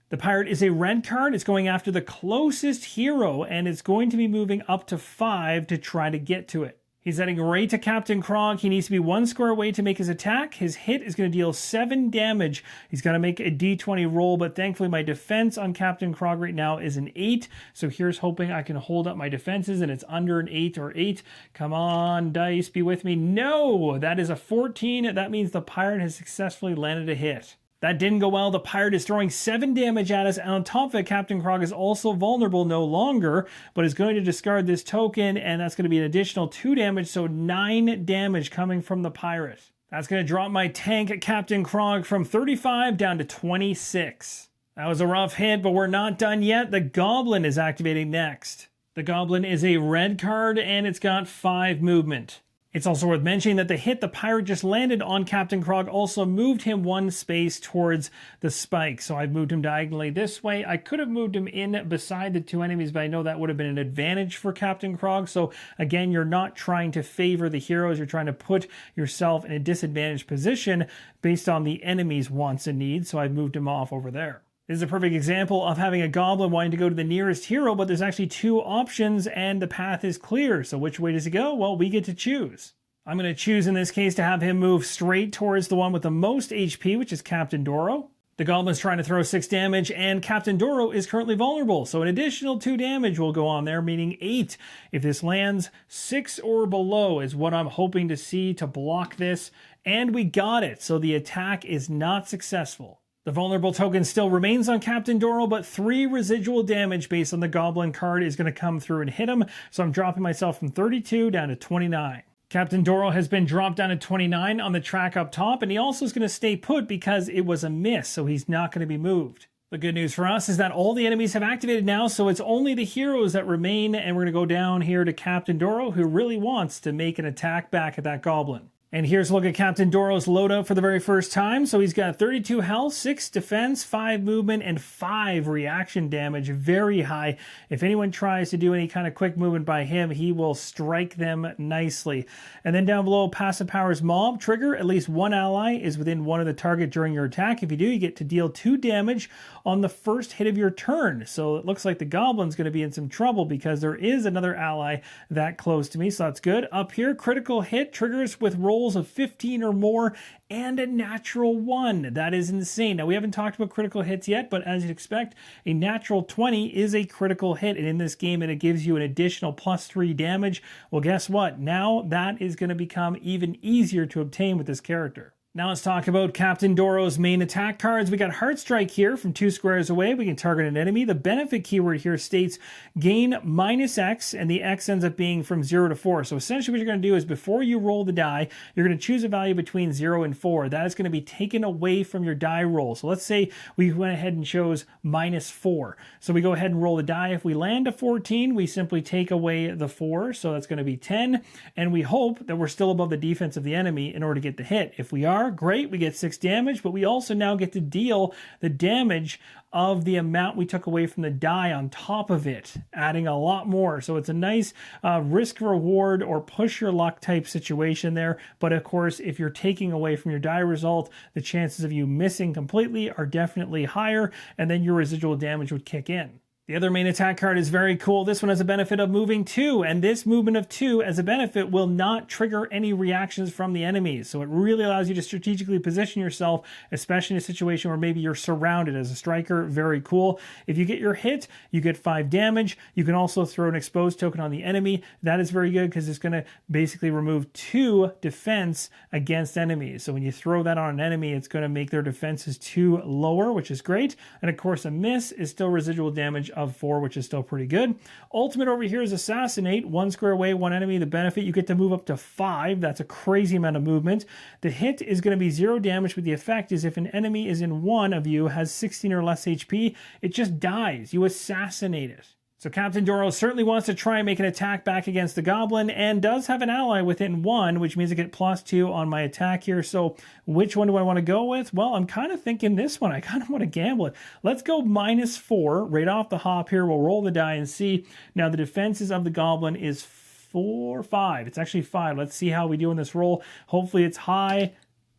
The pirate is a red card. It's going after the closest hero, and it's going to be moving up to 5 to try to get to it. He's heading right to Captain Krog. He needs to be 1 square away to make his attack. His hit is going to deal 7 damage. He's going to make a d20 roll, but thankfully my defense on Captain Krog right now is an 8. So here's hoping I can hold up my defenses, and it's under an 8 or 8. Come on, dice, be with me. No, that is a 14. That means the pirate has successfully landed a hit. That didn't go well. The pirate is throwing 7 damage at us, and on top of it, Captain Krog is also vulnerable no longer, but is going to discard this token, and that's going to be an additional 2 damage, so 9 damage coming from the pirate. That's going to drop my tank, Captain Krog, from 35 down to 26. That was a rough hit, but we're not done yet. The goblin is activating next. The goblin is a red card, and it's got 5 movement. It's also worth mentioning that the hit the pirate just landed on Captain Krog also moved him 1 space towards the spike. So I've moved him diagonally this way. I could have moved him in beside the 2 enemies, but I know that would have been an advantage for Captain Krog. So again, you're not trying to favor the heroes. You're trying to put yourself in a disadvantaged position based on the enemy's wants and needs. So I've moved him off over there. This is a perfect example of having a goblin wanting to go to the nearest hero, but there's actually 2 options and the path is clear. So which way does he go? Well, we get to choose. I'm going to choose in this case to have him move straight towards the one with the most HP, which is Captain Doro. The goblin's trying to throw 6 damage, and Captain Doro is currently vulnerable. So an additional 2 damage will go on there, meaning 8. If this lands, 6 or below is what I'm hoping to see to block this. And we got it. So the attack is not successful. The vulnerable token still remains on Captain Doro, but 3 residual damage based on the goblin card is going to come through and hit him. So I'm dropping myself from 32 down to 29. Captain Doro has been dropped down to 29 on the track up top, and he also is going to stay put because it was a miss, so he's not going to be moved. The good news for us is that all the enemies have activated now, so it's only the heroes that remain, and we're going to go down here to Captain Doro, who really wants to make an attack back at that goblin. And here's a look at Captain Doro's loadout for the very first time. So he's got 32 health, 6 defense, 5 movement, and 5 reaction damage. Very high. If anyone tries to do any kind of quick movement by him, he will strike them nicely. And then down below, passive powers mob trigger. At least 1 ally is within 1 of the target during your attack. If you do, you get to deal 2 damage on the first hit of your turn. So it looks like the goblin's going to be in some trouble because there is another ally that close to me. So that's good. Up here, critical hit triggers with rolls of 15 or more and a natural 1. That is insane. Now, we haven't talked about critical hits yet, but as you'd expect, a natural 20 is a critical hit, and in this game, it gives you an additional +3 damage. Well, guess what? Now that is going to become even easier to obtain with this character. Now let's talk about Captain Doro's main attack cards. We got Heart Strike here from 2 squares away. We can target an enemy. The benefit keyword here states gain -X, and the X ends up being from 0 to 4. So essentially what you're going to do is before you roll the die, you're going to choose a value between 0 and 4. That is going to be taken away from your die roll. So let's say we went ahead and chose -4. So we go ahead and roll the die. If we land a 14, we simply take away the 4. So that's going to be 10. And we hope that we're still above the defense of the enemy in order to get the hit. If we are, great, we get 6 damage, but we also now get to deal the damage of the amount we took away from the die on top of it, adding a lot more. So it's a nice risk reward or push your luck type situation there. But of course, if you're taking away from your die result, the chances of you missing completely are definitely higher, and then your residual damage would kick in. The other main attack card is very cool. This one has a benefit of moving 2, and this movement of 2 as a benefit will not trigger any reactions from the enemies. So it really allows you to strategically position yourself, especially in a situation where maybe you're surrounded as a striker. Very cool. If you get your hit, you get 5 damage. You can also throw an exposed token on the enemy. That is very good because it's going to basically remove 2 defense against enemies. So when you throw that on an enemy, it's going to make their defenses 2 lower, which is great. And of course, a miss is still residual damage of 4, which is still pretty good. Ultimate over here is Assassinate. 1 square away, 1 enemy. The benefit, you get to move up to 5. That's a crazy amount of movement. The hit is going to be 0 damage, but the effect is if an enemy is in one of you, has 16 or less HP, it just dies. You assassinate it. So Captain Doro certainly wants to try and make an attack back against the goblin and does have an ally within 1, which means I get +2 on my attack here. So which one do I want to go with? Well, I'm kind of thinking this one. I kind of want to gamble it. Let's go -4 right off the hop here. We'll roll the die and see. Now the defenses of the goblin is 4, 5. It's actually 5. Let's see how we do in this roll. Hopefully it's high.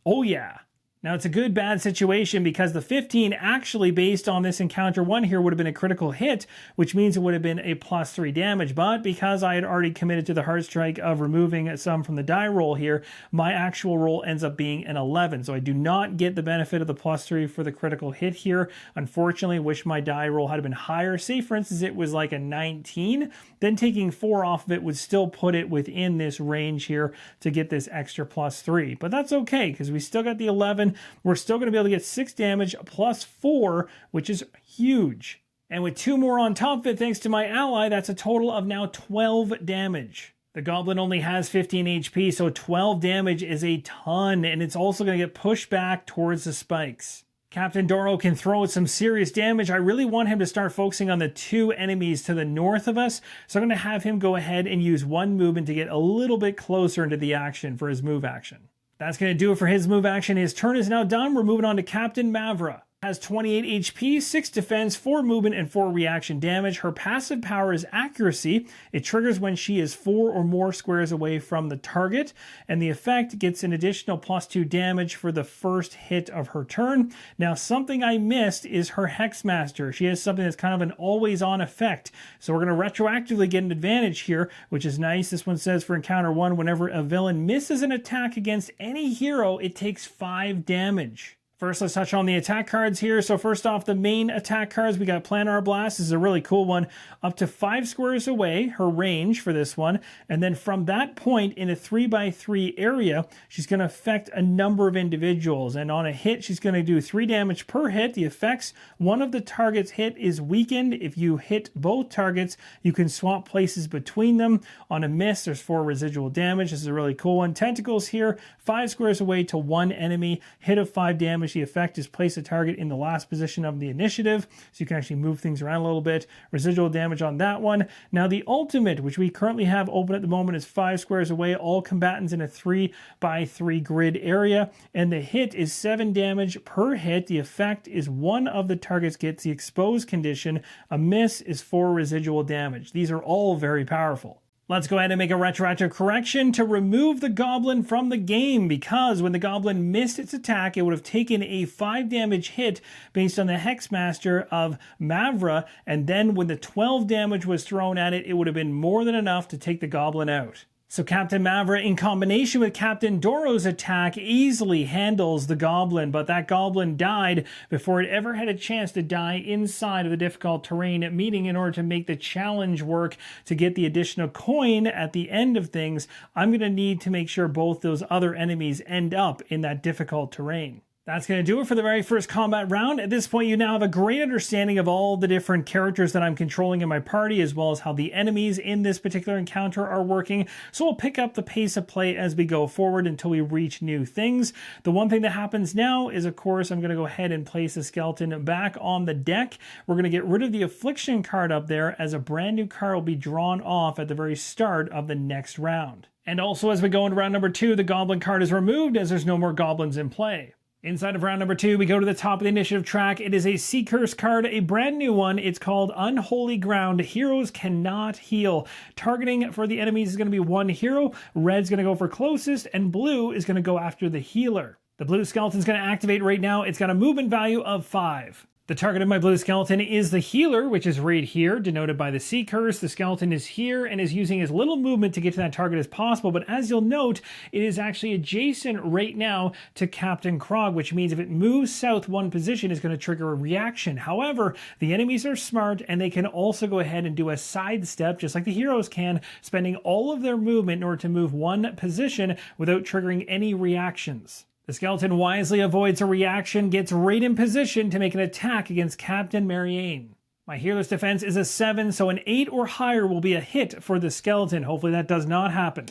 Oh yeah. Now, it's a good bad situation because the 15 actually, based on this encounter 1 here, would have been a critical hit, which means it would have been a +3 damage. But because I had already committed to the hard strike of removing some from the die roll here, my actual roll ends up being an 11. So I do not get the benefit of the +3 for the critical hit here. Unfortunately, wish my die roll had been higher. Say, for instance, it was like a 19. Then taking 4 off of it would still put it within this range here to get this extra +3. But that's okay because we still got the 11. We're still going to be able to get 6 damage +4, which is huge. And with 2 more on top of it, thanks to my ally, that's a total of now 12 damage. The goblin only has 15 HP, so 12 damage is a ton, and it's also going to get pushed back towards the spikes. Captain Doro can throw some serious damage. I really want him to start focusing on the 2 enemies to the north of us, so I'm going to have him go ahead and use 1 movement to get a little bit closer into the action for his move action. That's going to do it for his move action. His turn is now done. We're moving on to Captain Mavra. Has 28 HP, 6 defense, 4 movement, and 4 reaction damage. Her passive power is accuracy. It triggers when she is 4 or more squares away from the target, and the effect gets an additional +2 damage for the first hit of her turn. Now, something I missed is her Hexmaster. She has something that's kind of an always-on effect, so we're going to retroactively get an advantage here, which is nice. This one says for encounter 1, whenever a villain misses an attack against any hero, it takes 5 damage. First, let's touch on the attack cards here. So first off, the main attack cards, we got Planar Blast. This is a really cool one. Up to 5 squares away, her range for this one. And then from that point in a 3x3 area, she's going to affect a number of individuals. And on a hit, she's going to do 3 damage per hit. The effects, one of the targets hit is weakened. If you hit both targets, you can swap places between them. On a miss, there's 4 residual damage. This is a really cool one. Tentacles here, 5 squares away to 1 enemy. Hit of 5 damage. The effect is place a target in the last position of the initiative, so you can actually move things around a little bit. Residual damage on that one. Now the ultimate, which we currently have open at the moment, is 5 squares away, all combatants in a 3x3 grid area, and the hit is 7 damage per hit. The effect is one of the targets gets the exposed condition. A miss is 4 residual damage. These are all very powerful. Let's go ahead and make a retroactive correction to remove the goblin from the game, because when the goblin missed its attack, it would have taken a 5 damage hit based on the Hexmaster of Mavra, and then when the 12 damage was thrown at it, it would have been more than enough to take the goblin out. So Captain Mavra, in combination with Captain Doro's attack, easily handles the goblin, but that goblin died before it ever had a chance to die inside of the difficult terrain, meaning in order to make the challenge work to get the additional coin at the end of things, I'm going to need to make sure both those other enemies end up in that difficult terrain. That's going to do it for the very first combat round. At this point, you now have a great understanding of all the different characters that I'm controlling in my party, as well as how the enemies in this particular encounter are working. So we'll pick up the pace of play as we go forward until we reach new things. The one thing that happens now is, of course, I'm going to go ahead and place the skeleton back on the deck. We're going to get rid of the affliction card up there, as a brand new card will be drawn off at the very start of the next round. And also, as we go into round number 2, the goblin card is removed as there's no more goblins in play. Inside of round number 2, we go to the top of the initiative track. It is a Sea Curse card, a brand new one. It's called Unholy Ground. Heroes cannot heal. Targeting for the enemies is going to be 1 hero. Red's going to go for closest, and blue is going to go after the healer. The blue skeleton is going to activate right now. It's got a movement value of 5. The target of my blue skeleton is the healer, which is right here, denoted by the Sea Curse. The skeleton is here and is using as little movement to get to that target as possible, but as you'll note, it is actually adjacent right now to Captain Krog, which means if it moves south 1 position, it's going to trigger a reaction. However, the enemies are smart, and they can also go ahead and do a sidestep, just like the heroes can, spending all of their movement in order to move 1 position without triggering any reactions. The skeleton wisely avoids a reaction, gets right in position to make an attack against Captain Marianne. My healer's defense is a 7, so an 8 or higher will be a hit for the skeleton. Hopefully that does not happen.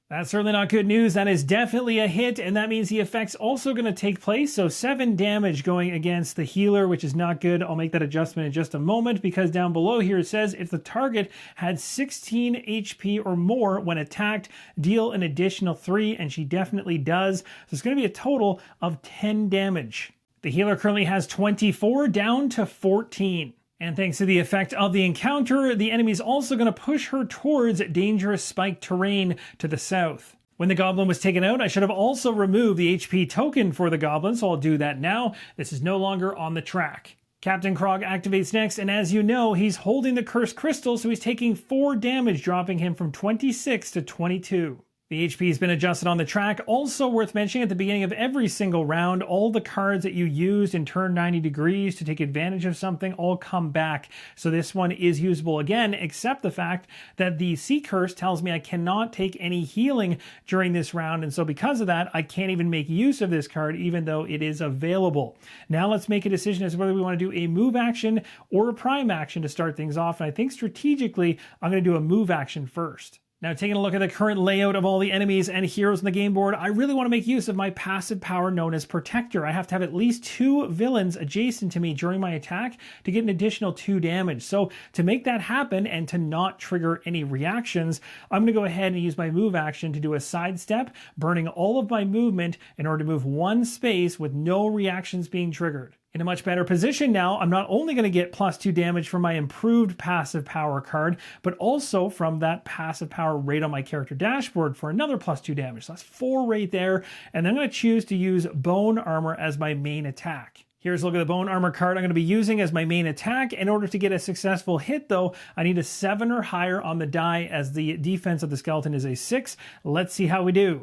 That's certainly not good news. That is definitely a hit, and that means the effect's also going to take place. So 7 damage going against the healer, which is not good. I'll make that adjustment in just a moment, because down below here it says if the target had 16 HP or more when attacked, deal an additional 3, and she definitely does. So it's going to be a total of 10 damage. The healer currently has 24 down to 14. And thanks to the effect of the encounter, the enemy is also going to push her towards dangerous spiked terrain to the south. When the goblin was taken out, I should have also removed the HP token for the goblin, so I'll do that now. This is no longer on the track. Captain Krog activates next, and as you know, he's holding the cursed crystal, so he's taking 4 damage, dropping him from 26 to 22. The HP has been adjusted on the track. Also worth mentioning, at the beginning of every single round, all the cards that you used in turn 90 degrees to take advantage of something all come back. So this one is usable again, except the fact that the Sea Curse tells me I cannot take any healing during this round. And so because of that, I can't even make use of this card, even though it is available. Now let's make a decision as to whether we want to do a move action or a prime action to start things off. And I think strategically, I'm going to do a move action first. Now, taking a look at the current layout of all the enemies and heroes on the game board, I really want to make use of my passive power known as Protector. I have to have at least 2 villains adjacent to me during my attack to get an additional 2 damage. So to make that happen and to not trigger any reactions, I'm going to go ahead and use my move action to do a sidestep, burning all of my movement in order to move 1 space with no reactions being triggered. In a much better position now, I'm not only going to get +2 damage from my improved passive power card, but also from that passive power right on my character dashboard for another +2 damage. So that's 4 right there. And then I'm going to choose to use Bone Armor as my main attack. Here's a look at the Bone Armor card I'm going to be using as my main attack. In order to get a successful hit, though, I need a 7 or higher on the die, as the defense of the skeleton is a 6. Let's see how we do.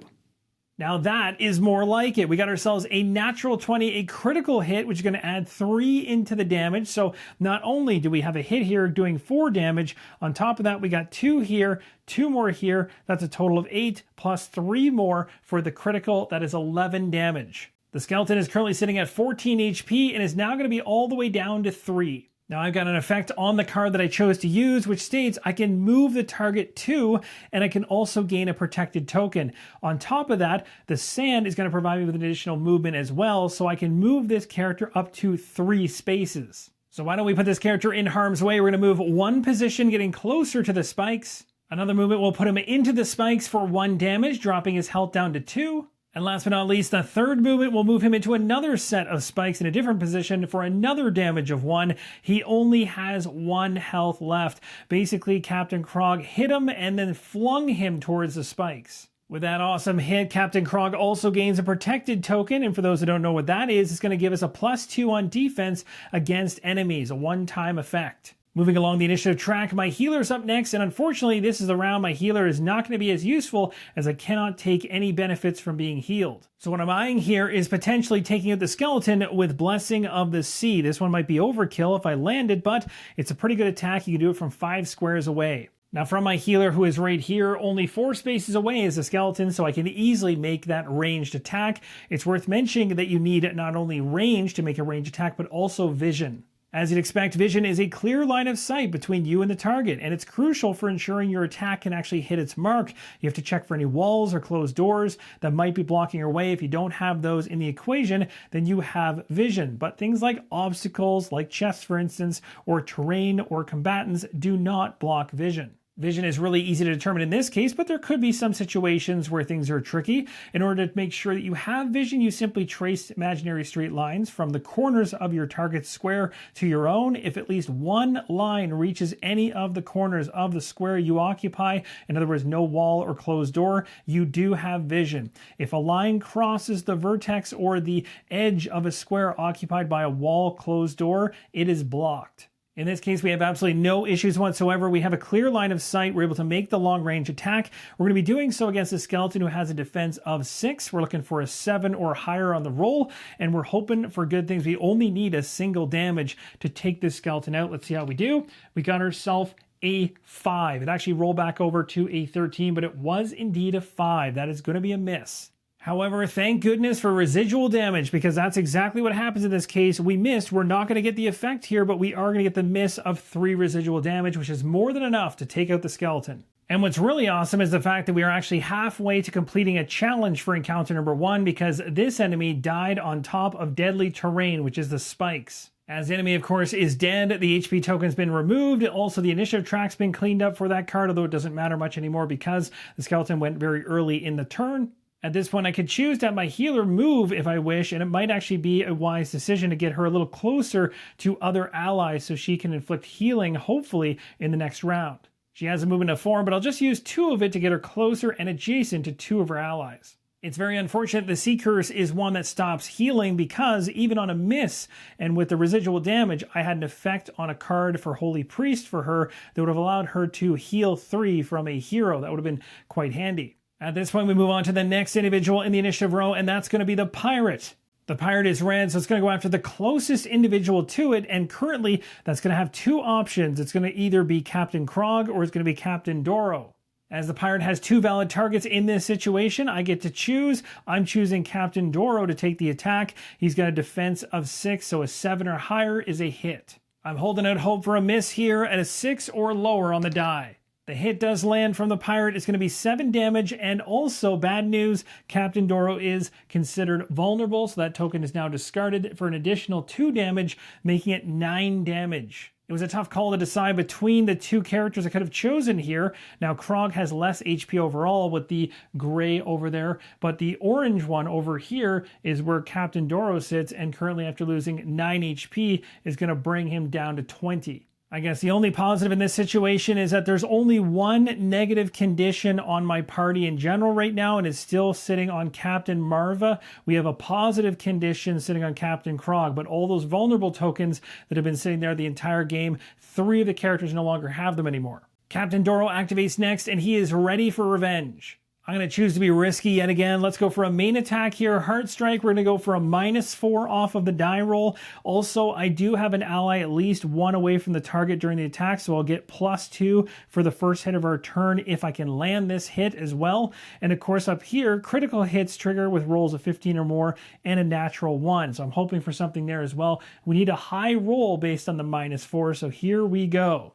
Now that is more like it. We got ourselves a natural 20, a critical hit, which is going to add 3 into the damage. So not only do we have a hit here doing 4 damage, on top of that we got 2 here, 2 more here. That's a total of 8 plus 3 more for the critical. That is 11 damage. The skeleton is currently sitting at 14 HP and is now going to be all the way down to 3. Now I've got an effect on the card that I chose to use, which states I can move the target 2, and I can also gain a protected token. On top of that, the sand is going to provide me with an additional movement as well, so I can move this character up to 3 spaces. So why don't we put this character in harm's way? We're going to move 1 position, getting closer to the spikes. Another movement will put him into the spikes for 1 damage, dropping his health down to 2. And last but not least, the third movement will move him into another set of spikes in a different position for another damage of 1. He only has 1 health left. Basically, Captain Krog hit him and then flung him towards the spikes. With that awesome hit, Captain Krog also gains a protected token, and for those who don't know what that is, it's going to give us a +2 on defense against enemies, a one-time effect. Moving along the initiative track, my healer's up next, and unfortunately this is the round my healer is not going to be as useful, as I cannot take any benefits from being healed. So what I'm eyeing here is potentially taking out the skeleton with Blessing of the Sea. This one might be overkill if I landed, but it's a pretty good attack. You can do it from 5 squares away. Now from my healer, who is right here, only 4 spaces away is the skeleton, so I can easily make that ranged attack. It's worth mentioning that you need not only range to make a ranged attack, but also vision. As you'd expect, vision is a clear line of sight between you and the target, and it's crucial for ensuring your attack can actually hit its mark. You have to check for any walls or closed doors that might be blocking your way. If you don't have those in the equation, then you have vision. But things like obstacles, like chests for instance, or terrain or combatants do not block vision. Vision is really easy to determine in this case, but there could be some situations where things are tricky. In order to make sure that you have vision, you simply trace imaginary straight lines from the corners of your target's square to your own. If at least one line reaches any of the corners of the square you occupy, in other words, no wall or closed door, you do have vision. If a line crosses the vertex or the edge of a square occupied by a wall, closed door, it is blocked. In this case, we have absolutely no issues whatsoever. We have a clear line of sight. We're able to make the long-range attack. We're going to be doing so against a skeleton who has a defense of 6. We're looking for a 7 or higher on the roll, and we're hoping for good things. We only need a single damage to take this skeleton out. Let's see how we do. We got ourselves a 5. It actually rolled back over to a 13, but it was indeed a 5. That is going to be a miss. However, thank goodness for residual damage, because that's exactly what happens in this case. We missed. We're not going to get the effect here, but we are going to get the miss of 3 residual damage, which is more than enough to take out the skeleton. And what's really awesome is the fact that we are actually halfway to completing a challenge for encounter number 1, because this enemy died on top of deadly terrain, which is the spikes. As the enemy, of course, is dead, the HP token's been removed. Also, the initiative track's been cleaned up for that card, although it doesn't matter much anymore because the skeleton went very early in the turn. At this point, I could choose to have my healer move if I wish, and it might actually be a wise decision to get her a little closer to other allies so she can inflict healing, hopefully, in the next round. She has a movement of 4, but I'll just use 2 of it to get her closer and adjacent to 2 of her allies. It's very unfortunate the Sea Curse is one that stops healing because even on a miss and with the residual damage, I had an effect on a card for Holy Priest for her that would have allowed her to heal 3 from a hero. That would have been quite handy. At this point, we move on to the next individual in the initiative row, and that's going to be the Pirate. The Pirate is red, so it's going to go after the closest individual to it, and currently that's going to have 2 options. It's going to either be Captain Krog or it's going to be Captain Doro. As the Pirate has 2 valid targets in this situation, I get to choose. I'm choosing Captain Doro to take the attack. He's got a defense of 6, so a 7 or higher is a hit. I'm holding out hope for a miss here at a 6 or lower on the die. The hit does land from the Pirate. It's going to be 7 damage, and also bad news, Captain Doro is considered vulnerable, so that token is now discarded for an additional 2 damage, making it 9 damage. It was a tough call to decide between the 2 characters I could have chosen here. Now, Krog has less HP overall with the gray over there, but the orange one over here is where Captain Doro sits, and currently after losing 9 HP is going to bring him down to 20. I guess the only positive in this situation is that there's only 1 negative condition on my party in general right now, and it's still sitting on Captain Marva. We have a positive condition sitting on Captain Krog, but all those vulnerable tokens that have been sitting there the entire game, 3 of the characters no longer have them anymore. Captain Doro activates next, and he is ready for revenge. I'm going to choose to be risky yet again. Let's go for a main attack here. Heart Strike, we're going to go for a -4 off of the die roll. Also, I do have an ally at least 1 away from the target during the attack, so I'll get +2 for the first hit of our turn if I can land this hit as well. And of course, up here, critical hits trigger with rolls of 15 or more and a natural 1. So I'm hoping for something there as well. We need a high roll based on the -4, so here we go.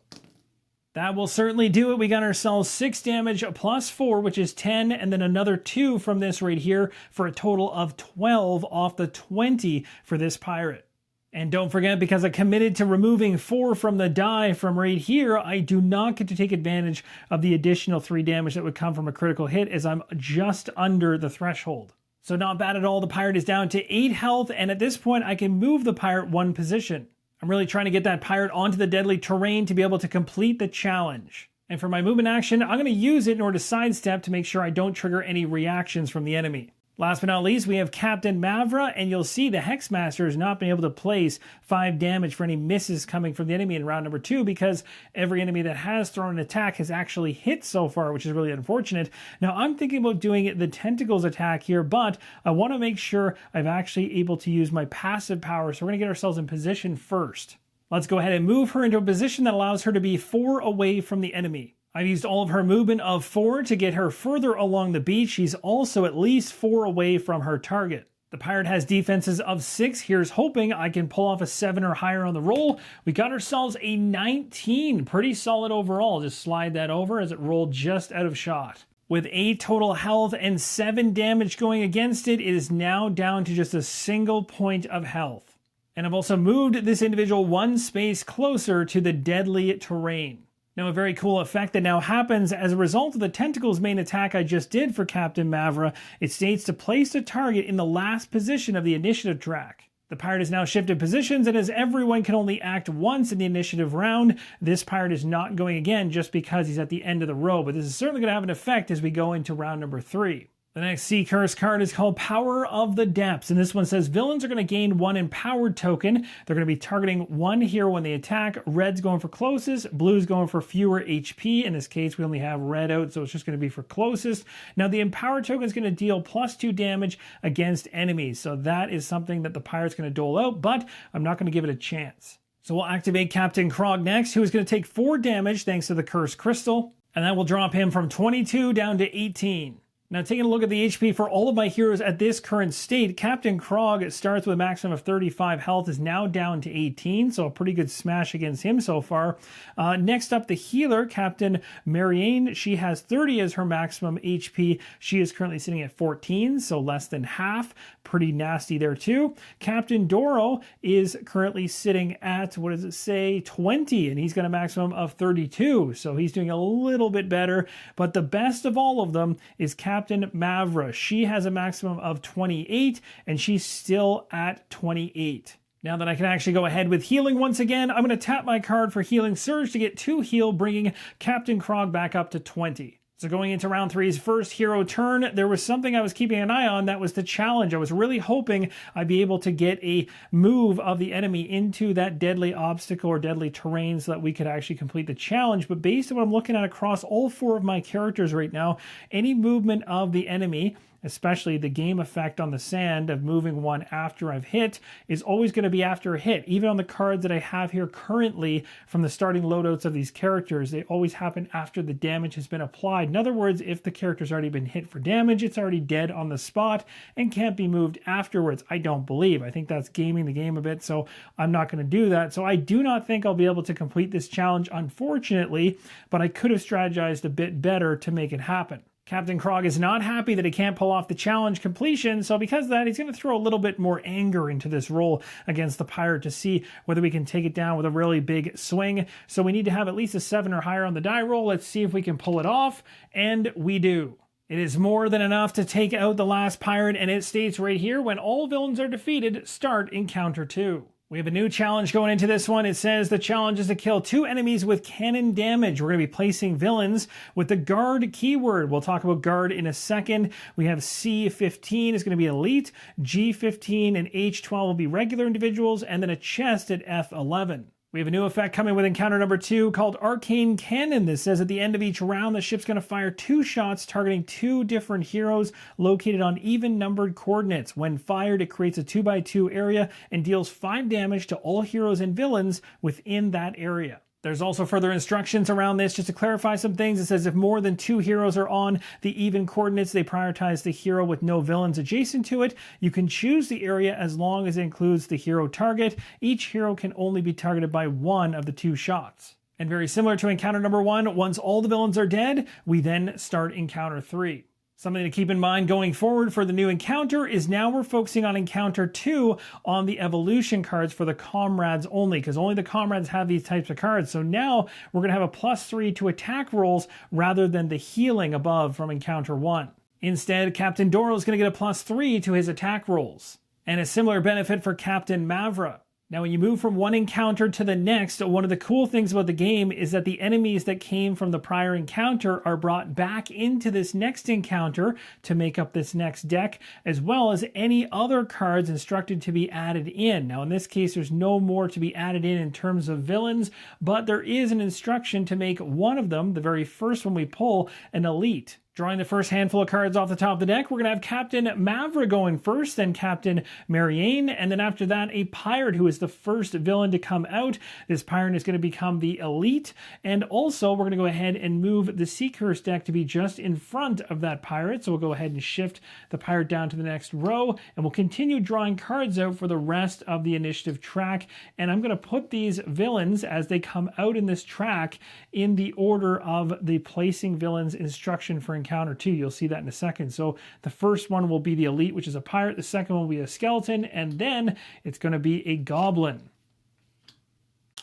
That will certainly do it. We got ourselves 6 damage +4, which is 10, and then another 2 from this right here for a total of 12 off the 20 for this Pirate. And don't forget, because I committed to removing 4 from the die from right here, I do not get to take advantage of the additional 3 damage that would come from a critical hit, as I'm just under the threshold. So not bad at all. The Pirate is down to 8 health, and at this point I can move the Pirate 1 position. I'm really trying to get that Pirate onto the deadly terrain to be able to complete the challenge. And for my movement action, I'm going to use it in order to sidestep to make sure I don't trigger any reactions from the enemy. Last but not least, we have Captain Mavra, and you'll see the Hexmaster has not been able to place 5 damage for any misses coming from the enemy in round number 2, because every enemy that has thrown an attack has actually hit so far, which is really unfortunate. Now, I'm thinking about doing the Tentacles attack here, but I want to make sure I'm actually able to use my passive power, so we're going to get ourselves in position first. Let's go ahead and move her into a position that allows her to be 4 away from the enemy. I've used all of her movement of 4 to get her further along the beach. She's also at least 4 away from her target. The Pirate has defenses of 6. Here's hoping I can pull off a 7 or higher on the roll. We got ourselves a 19. Pretty solid overall. Just slide that over as it rolled just out of shot. With 8 total health and 7 damage going against it, it is now down to just a single point of health. And I've also moved this individual 1 space closer to the deadly terrain. Now, a very cool effect that now happens as a result of the Tentacles main attack I just did for Captain Mavra. It states to place the target in the last position of the initiative track. The Pirate has now shifted positions, and as everyone can only act once in the initiative round, this Pirate is not going again just because he's at the end of the row, but this is certainly going to have an effect as we go into round number 3. The next Sea Curse card is called Power of the Depths, and this one says villains are going to gain 1 empowered token. They're going to be targeting 1 hero when they attack. Red's going for closest, blue's going for fewer HP. In this case, we only have red out, so it's just going to be for closest. Now, the empowered token is going to deal +2 damage against enemies, so that is something that the Pirate's going to dole out, but I'm not going to give it a chance. So we'll activate Captain Krog next, who is going to take 4 damage thanks to the Cursed Crystal, and that will drop him from 22 down to 18. Now, taking a look at the HP for all of my heroes at this current state, Captain Krog starts with a maximum of 35 health, is now down to 18, so a pretty good smash against him so far. Next up, the healer, Captain Marianne, she has 30 as her maximum HP. She is currently sitting at 14, so less than half. Pretty nasty there too. Captain Doro is currently sitting at, 20, and he's got a maximum of 32, so he's doing a little bit better. But the best of all of them is Captain Mavra. She has a maximum of 28, and she's still at 28. Now that I can actually go ahead with healing once again, I'm going to tap my card for Healing Surge to get 2 heal, bringing Captain Krog back up to 20. So going into round 3's first hero turn, there was something I was keeping an eye on, that was the challenge. I was really hoping I'd be able to get a move of the enemy into that deadly obstacle or deadly terrain so that we could actually complete the challenge. But based on what I'm looking at across all 4 of my characters right now, any movement of the enemy, especially the game effect on the sand of moving one after I've hit, is always going to be after a hit. Even on the cards that I have here currently from the starting loadouts of these characters, they always happen after the damage has been applied. In other words, if the character's already been hit for damage, it's already dead on the spot and can't be moved afterwards. I don't believe. I think that's gaming the game a bit, so I'm not going to do that. So I do not think I'll be able to complete this challenge, unfortunately, but I could have strategized a bit better to make it happen. Captain Krog is not happy that he can't pull off the challenge completion, so because of that, he's going to throw a little bit more anger into this roll against the pirate to see whether we can take it down with a really big swing. So we need to have at least a 7 or higher on the die roll. Let's see if we can pull it off, and we do. It is more than enough to take out the last pirate, and it states right here, when all villains are defeated, start encounter 2. We have a new challenge going into this one. It says the challenge is to kill 2 enemies with cannon damage. We're going to be placing villains with the guard keyword. We'll talk about guard in a second. We have C15 is going to be elite, G15 and H12 will be regular individuals, and then a chest at F11. We have a new effect coming with encounter number 2 called Arcane Cannon. This says at the end of each round, the ship's going to fire 2 shots targeting 2 different heroes located on even numbered coordinates. When fired, it creates a 2x2 area and deals 5 damage to all heroes and villains within that area. There's also further instructions around this just to clarify some things. It says if more than 2 heroes are on the even coordinates, they prioritize the hero with no villains adjacent to it. You can choose the area as long as it includes the hero target. Each hero can only be targeted by 1 of the 2 shots. And very similar to encounter number 1, once all the villains are dead, we then start encounter 3. Something to keep in mind going forward for the new encounter is now we're focusing on encounter 2 on the evolution cards for the comrades only, because only the comrades have these types of cards. So now we're going to have a +3 to attack rolls rather than the healing above from encounter 1. Instead, Captain Doro is going to get a +3 to his attack rolls. And a similar benefit for Captain Mavra. Now, when you move from one encounter to the next, one of the cool things about the game is that the enemies that came from the prior encounter are brought back into this next encounter to make up this next deck, as well as any other cards instructed to be added in. Now, in this case, there's no more to be added in terms of villains, but there is an instruction to make one of them, the very first one we pull, an elite. Drawing the first handful of cards off the top of the deck, we're going to have Captain Mavra going first, then Captain Marianne, and then after that, a pirate who is the first villain to come out. This pirate is going to become the elite, and also we're going to go ahead and move the Seeker's deck to be just in front of that pirate. So we'll go ahead and shift the pirate down to the next row, and we'll continue drawing cards out for the rest of the initiative track. And I'm going to put these villains as they come out in this track in the order of the placing villains instruction for encounter 2. You'll see that in a second. So the first one will be the elite, which is a pirate. The second one will be a skeleton, and then it's going to be a goblin.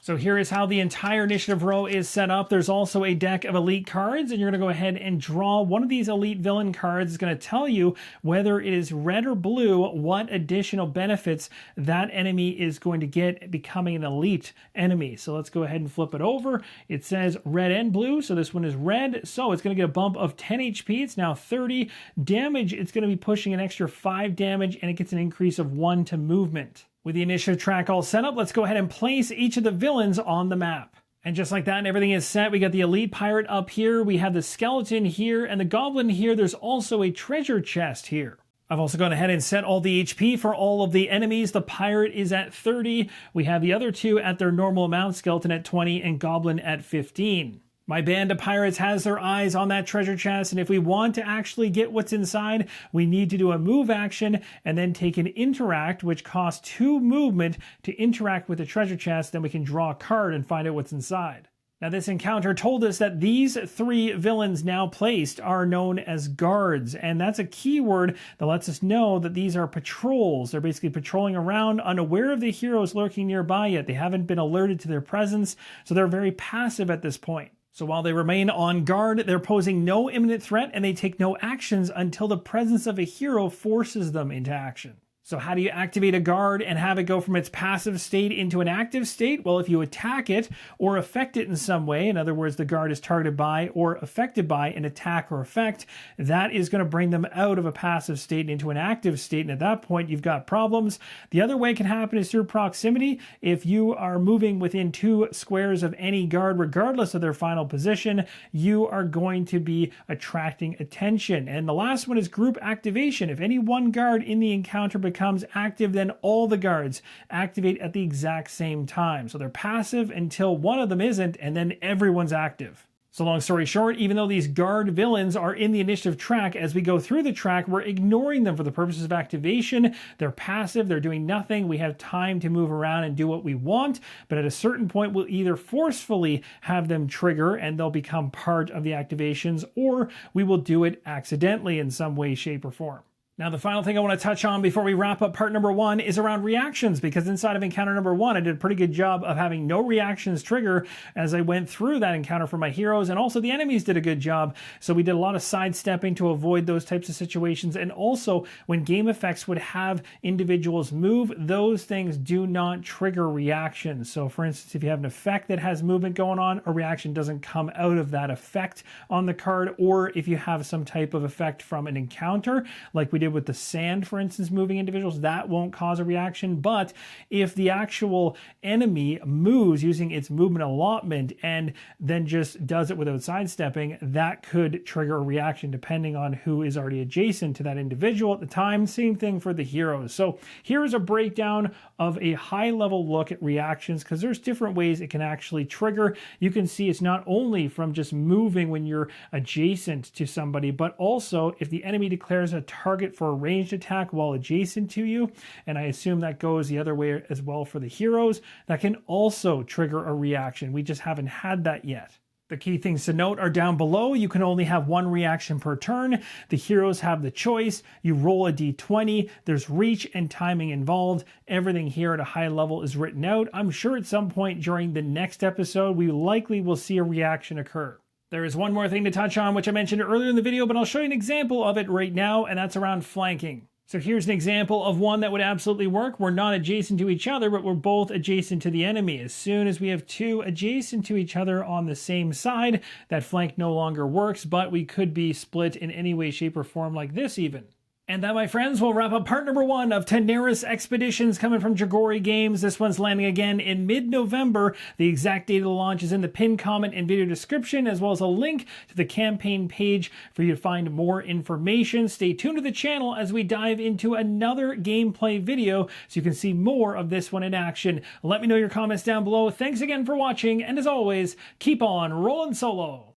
So here is how the entire initiative row is set up. There's also a deck of elite cards, and you're going to go ahead and draw one of these elite villain cards. It's going to tell you whether it is red or blue, what additional benefits that enemy is going to get becoming an elite enemy. So let's go ahead and flip it over. It says red and blue, so this one is red. So it's going to get a bump of 10 HP. It's now 30. Damage, it's going to be pushing an extra 5 damage, and it gets an increase of 1 to movement. With the initiative track all set up, let's go ahead and place each of the villains on the map. And just like that, everything is set. We got the elite pirate up here, we have the skeleton here, and the goblin here. There's also a treasure chest here. I've also gone ahead and set all the HP for all of the enemies. The pirate is at 30. We have the other two at their normal amount, skeleton at 20 and goblin at 15. My band of pirates has their eyes on that treasure chest, and if we want to actually get what's inside, we need to do a move action and then take an interact, which costs 2 movement to interact with the treasure chest. Then we can draw a card and find out what's inside. Now, this encounter told us that these 3 villains now placed are known as guards, and that's a keyword that lets us know that these are patrols. They're basically patrolling around, unaware of the heroes lurking nearby yet. They haven't been alerted to their presence, so they're very passive at this point. So while they remain on guard, they're posing no imminent threat, and they take no actions until the presence of a hero forces them into action. So how do you activate a guard and have it go from its passive state into an active state? Well, if you attack it or affect it in some way, in other words, the guard is targeted by or affected by an attack or effect, that is going to bring them out of a passive state into an active state, and at that point, you've got problems. The other way it can happen is through proximity. If you are moving within 2 squares of any guard, regardless of their final position, you are going to be attracting attention. And the last one is group activation. If any one guard in the encounter becomes active, then all the guards activate at the exact same time. So they're passive until one of them isn't, and then everyone's active. So long story short, even though these guard villains are in the initiative track, as we go through the track, we're ignoring them for the purposes of activation. They're passive, they're doing nothing. We have time to move around and do what we want, but at a certain point, we'll either forcefully have them trigger and they'll become part of the activations, or we will do it accidentally in some way, shape, or form. Now, the final thing I want to touch on before we wrap up part number 1 is around reactions, because inside of encounter number 1, I did a pretty good job of having no reactions trigger as I went through that encounter for my heroes, and also the enemies did a good job. So we did a lot of sidestepping to avoid those types of situations, and also when game effects would have individuals move, those things do not trigger reactions. So for instance, if you have an effect that has movement going on, a reaction doesn't come out of that effect on the card, or if you have some type of effect from an encounter, like we did with the sand, for instance, moving individuals, that won't cause a reaction. But if the actual enemy moves using its movement allotment and then just does it without sidestepping, that could trigger a reaction depending on who is already adjacent to that individual at the time. Same thing for the heroes. So here's a breakdown of a high-level look at reactions, because there's different ways it can actually trigger. You can see it's not only from just moving when you're adjacent to somebody, but also if the enemy declares a target for a ranged attack while adjacent to you, and I assume that goes the other way as well for the heroes, that can also trigger a reaction. We just haven't had that yet. The key things to note are down below. You can only have 1 reaction per turn. The heroes have the choice. You roll a d20. There's reach and timing involved. Everything here at a high level is written out. I'm sure at some point during the next episode, we likely will see a reaction occur. There is one more thing to touch on, which I mentioned earlier in the video, but I'll show you an example of it right now, and that's around flanking. So here's an example of one that would absolutely work. We're not adjacent to each other, but we're both adjacent to the enemy. As soon as we have 2 adjacent to each other on the same side, that flank no longer works, but we could be split in any way, shape, or form like this even. And that, my friends, will wrap up part number 1 of Tanares Expeditions coming from Dragori Games. This one's landing again in mid-November. The exact date of the launch is in the pinned comment and video description, as well as a link to the campaign page for you to find more information. Stay tuned to the channel as we dive into another gameplay video so you can see more of this one in action. Let me know your comments down below. Thanks again for watching, and as always, keep on rolling solo.